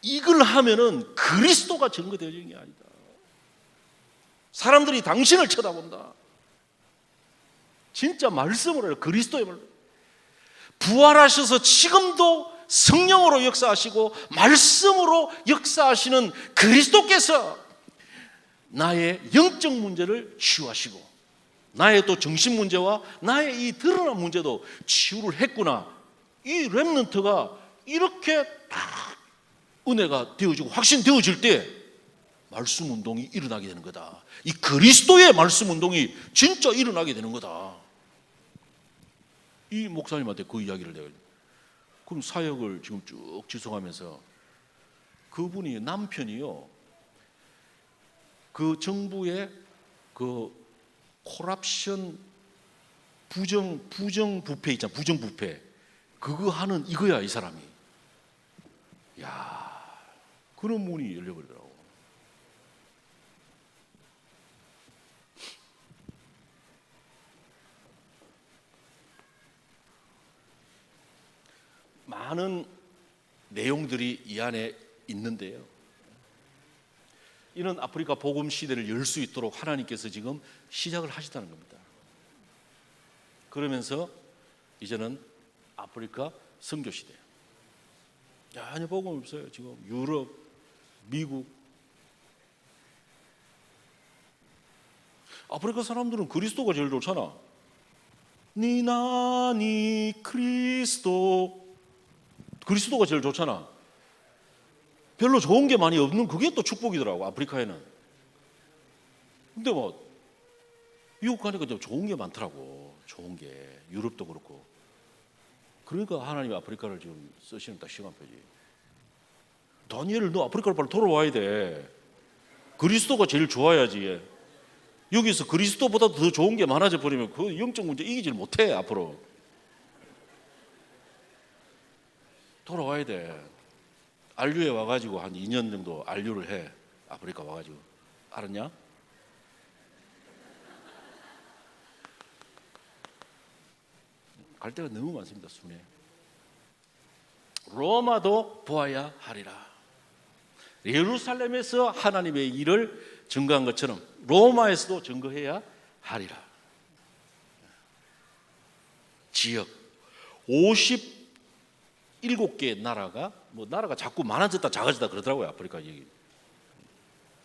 이걸 하면은 그리스도가 증거되어지는 게 아니다. 사람들이 당신을 쳐다본다. 진짜 말씀으로 해요. 그리스도의 말로. 부활하셔서 지금도 성령으로 역사하시고 말씀으로 역사하시는 그리스도께서 나의 영적 문제를 치유하시고 나의 또 정신 문제와 나의 이 드러난 문제도 치유를 했구나. 이 렘넌트가 이렇게 딱 은혜가 되어지고 확신되어질 때 말씀 운동이 일어나게 되는 거다. 이 그리스도의 말씀 운동이 진짜 일어나게 되는 거다. 이 목사님한테 그 이야기를 내가 그럼 사역을 지금 쭉 지속하면서 그분이 남편이요. 그 정부의 그 콜랍션 부정 부패 있잖아. 부정 부패. 그거 하는 이거야, 이 사람이. 야, 그런 문이 열려버리더라고. 많은 내용들이 이 안에 있는데요. 이런 아프리카 복음 시대를 열 수 있도록 하나님께서 지금 시작을 하시다는 겁니다. 그러면서 이제는 아프리카 선교 시대. 전혀 복음 없어요. 지금 유럽, 미국. 아프리카 사람들은 그리스도가 제일 좋잖아. 니나니 그리스도. 그리스도가 제일 좋잖아. 별로 좋은 게 많이 없는 그게 또 축복이더라고, 아프리카에는. 근데 뭐 미국 가니까 좀 좋은 게 많더라고. 좋은 게. 유럽도 그렇고. 그러니까 하나님이 아프리카를 지금 쓰시는 딱 시간표지. 다니엘, 너 아프리카로 빨리 돌아와야 돼. 그리스도가 제일 좋아야지. 여기서 그리스도보다 더 좋은 게 많아져 버리면 그 영적 문제 이기질 못해. 앞으로 돌아와야 돼. 안류에 와가지고 한 2년 정도 안류를 해. 아프리카 와가지고. 알았냐? 갈 데가 너무 많습니다. 순회. 로마도 보아야 하리라. 예루살렘에서 하나님의 일을 증거한 것처럼 로마에서도 증거해야 하리라. 지역 57개의 나라가 나라가 자꾸 많아졌다 작아졌다 그러더라고요. 아프리카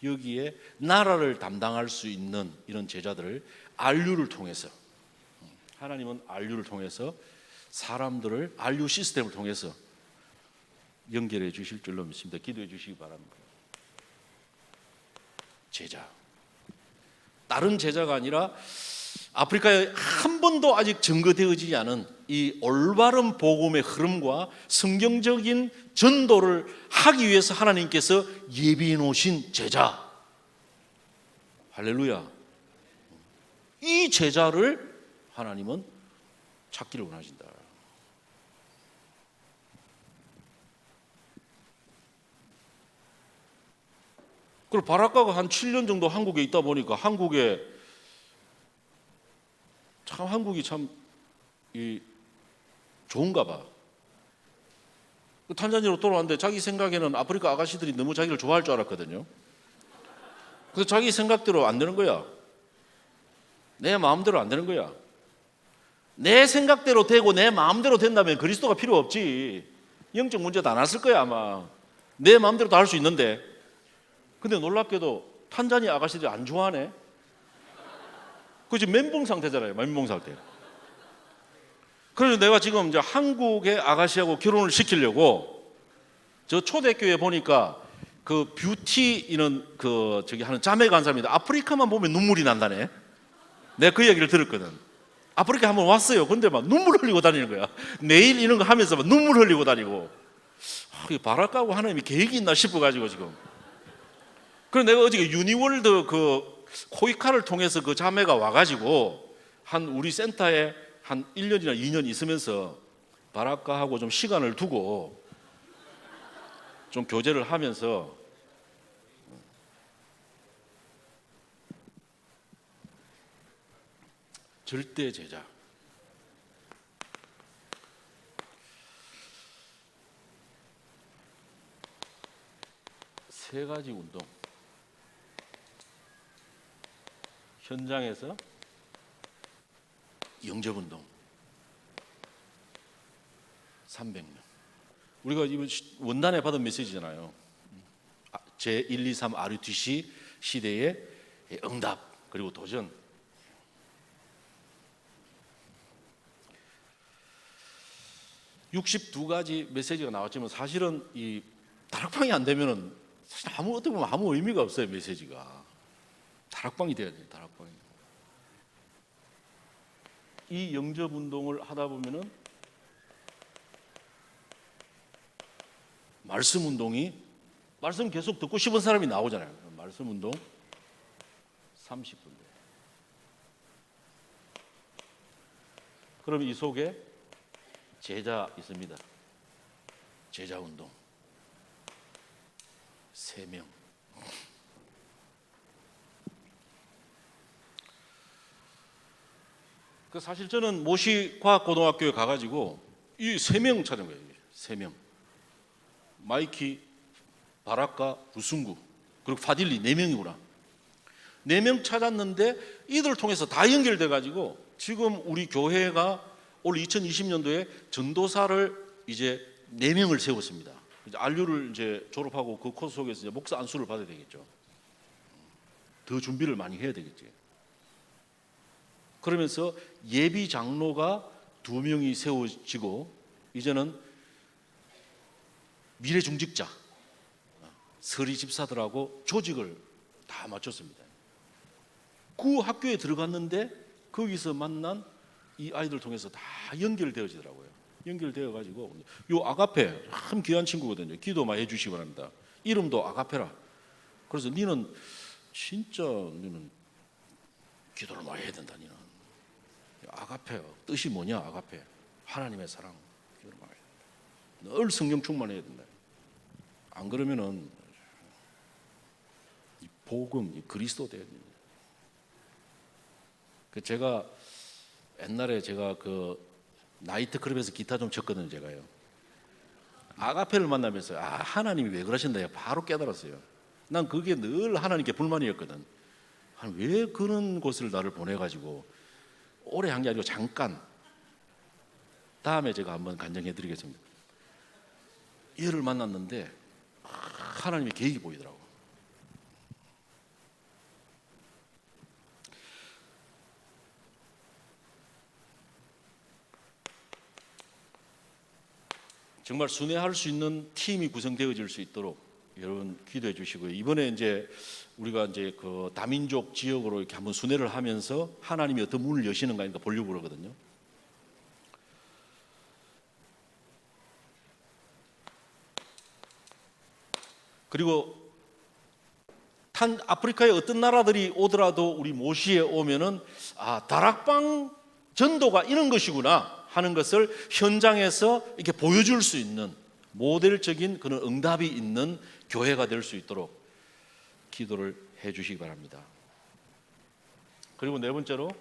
여기에 나라를 담당할 수 있는 이런 제자들을 안류를 통해서, 하나님은 안류를 통해서 사람들을 안류 시스템을 통해서 연결해 주실 줄로 믿습니다. 기도해 주시기 바랍니다. 제자, 다른 제자가 아니라 아프리카에 한 번도 아직 증거되어지지 않은 이 올바른 복음의 흐름과 성경적인 전도를 하기 위해서 하나님께서 예비해 놓으신 제자. 할렐루야. 이 제자를 하나님은 찾기를 원하신다. 그리고 바라카가 한 7년 정도 한국에 있다 보니까 한국이 참 좋은가 봐. 탄자니아로 돌아왔는데 자기 생각에는 아프리카 아가씨들이 너무 자기를 좋아할 줄 알았거든요. 그래서 자기 생각대로 안 되는 거야. 내 마음대로 안 되는 거야. 내 생각대로 되고 내 마음대로 된다면 그리스도가 필요 없지. 영적 문제도 안 왔을 거야 아마. 내 마음대로 다 할 수 있는데. 근데 놀랍게도 탄자니아 아가씨들이 안 좋아하네. 그 지금 멘붕 상태잖아요. 멘붕 상태. 그래서 내가 지금 이제 한국의 아가씨하고 결혼을 시키려고 저 초대교회 보니까 그 뷰티 이런 하는 자매가 한 사람인데 아프리카만 보면 눈물이 난다네. 내가 그 얘기를 들었거든. 아프리카 한번 왔어요. 근데 막 눈물 흘리고 다니는 거야. 내일 이런 거 하면서 막 눈물 흘리고 다니고. 바랄까고 하나님이 계획이 있나 싶어가지고 지금. 그래서 내가 어저께 유니월드 코이카를 통해서 그 자매가 와가지고 한 우리 센터에 한 1년이나 2년 있으면서 바라카하고 좀 시간을 두고 좀 교제를 하면서 절대 제자. 세 가지 운동. 현장에서 영접운동 300명. 우리가 이번 원단에 받은 메시지잖아요. 제123 RUTC 시대의 응답 그리고 도전. (62가지) 메시지가 나왔지만 사실은 이 다락방이 안 되면은 사실 어떻게 보면 아무 의미가 없어요. 메시지가 다락방이 돼야 돼요. 다락방이. 이 영접 운동을 하다 보면은 말씀 운동이 말씀 계속 듣고 싶은 사람이 나오잖아요. 말씀 운동 30분. 그럼 이 속에 제자 있습니다. 제자 운동 3명. 사실 저는 모시과학고등학교에 가가지고 이 3명 찾은 거예요. 3명, 마이키, 바라카, 부승구, 그리고 파딜리 4명이구나. 4명 찾았는데 이들을 통해서 다 연결돼 가지고 지금 우리 교회가 올 2020년도에 전도사를 이제 4명을 세웠습니다. 이제 안류를 이제 졸업하고 그 코스 속에서 이제 목사 안수를 받아야 되겠죠. 더 준비를 많이 해야 되겠지. 그러면서 예비 장로가 2명이 세워지고 이제는 미래 중직자, 서리 집사들하고 조직을 다 맞췄습니다. 그 학교에 들어갔는데 거기서 만난 이 아이들 통해서 다 연결되어지더라고요. 연결되어 가지고 요 아가페 참 귀한 친구거든요. 기도 많이 해주시기 바랍니다. 이름도 아가페라. 그래서 니는 진짜 너는 기도를 많이 해야 된다. 니는 아가페 뜻이 뭐냐? 아가페 하나님의 사랑. 기도를 많이 해야 된다. 늘 성령 충만해야 된다. 안 그러면은 이 복음, 이 그리스도 돼야 됩니다. 제가 옛날에 제가 그 나이트 클럽에서 기타 좀 쳤거든요. 제가요. 아가페를 만나면서 하나님이 왜 그러신다 바로 깨달았어요. 난 그게 늘 하나님께 불만이었거든. 왜 그런 곳을 나를 보내가지고 오래 한 게 아니고 잠깐. 다음에 제가 한번 간증해드리겠습니다. 얘를 만났는데 하나님의 계획이 보이더라고. 정말 순회할 수 있는 팀이 구성되어질 수 있도록 여러분 기도해 주시고요. 이번에 이제 우리가 이제 그 다민족 지역으로 이렇게 한번 순회를 하면서 하나님이 어떤 문을 여시는가 보려고 그러거든요. 그리고 아프리카의 어떤 나라들이 오더라도 우리 모시에 오면은 다락방 전도가 이런 것이구나 하는 것을 현장에서 이렇게 보여줄 수 있는 모델적인 그런 응답이 있는 교회가 될 수 있도록 기도를 해 주시기 바랍니다. 그리고 4번째로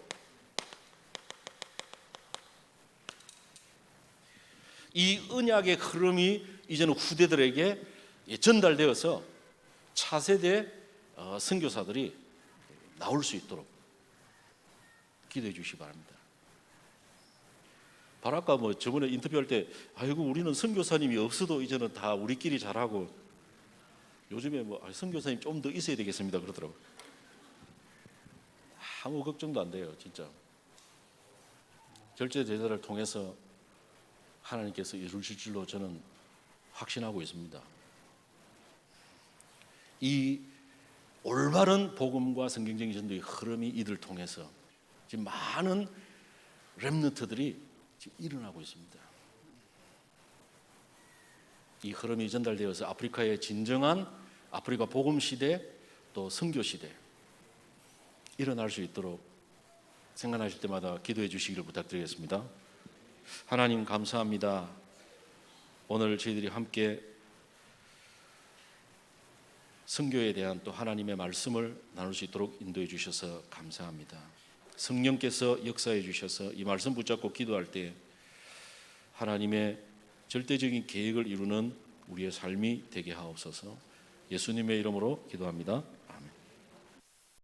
이 언약의 흐름이 이제는 후대들에게 전달되어서 차세대 선교사들이 나올 수 있도록 기도해 주시기 바랍니다. 바라카 저번에 인터뷰할 때 아이고 우리는 선교사님이 없어도 이제는 다 우리끼리 잘하고 요즘에 선교사님 좀 더 있어야 되겠습니다 그러더라고요. 아무 걱정도 안 돼요. 진짜 절제 제자를 통해서 하나님께서 이루실 줄로 저는 확신하고 있습니다. 이 올바른 복음과 성경적인 전도의 흐름이 이들 통해서 지금 많은 렘넌트들이 지금 일어나고 있습니다. 이 흐름이 전달되어서 아프리카의 진정한 아프리카 복음 시대 또 선교 시대 일어날 수 있도록 생각하실 때마다 기도해 주시기를 부탁드리겠습니다. 하나님 감사합니다. 오늘 저희들이 함께 선교에 대한 또 하나님의 말씀을 나눌 수 있도록 인도해 주셔서 감사합니다. 성령께서 역사해 주셔서 이 말씀 붙잡고 기도할 때 하나님의 절대적인 계획을 이루는 우리의 삶이 되게 하옵소서. 예수님의 이름으로 기도합니다.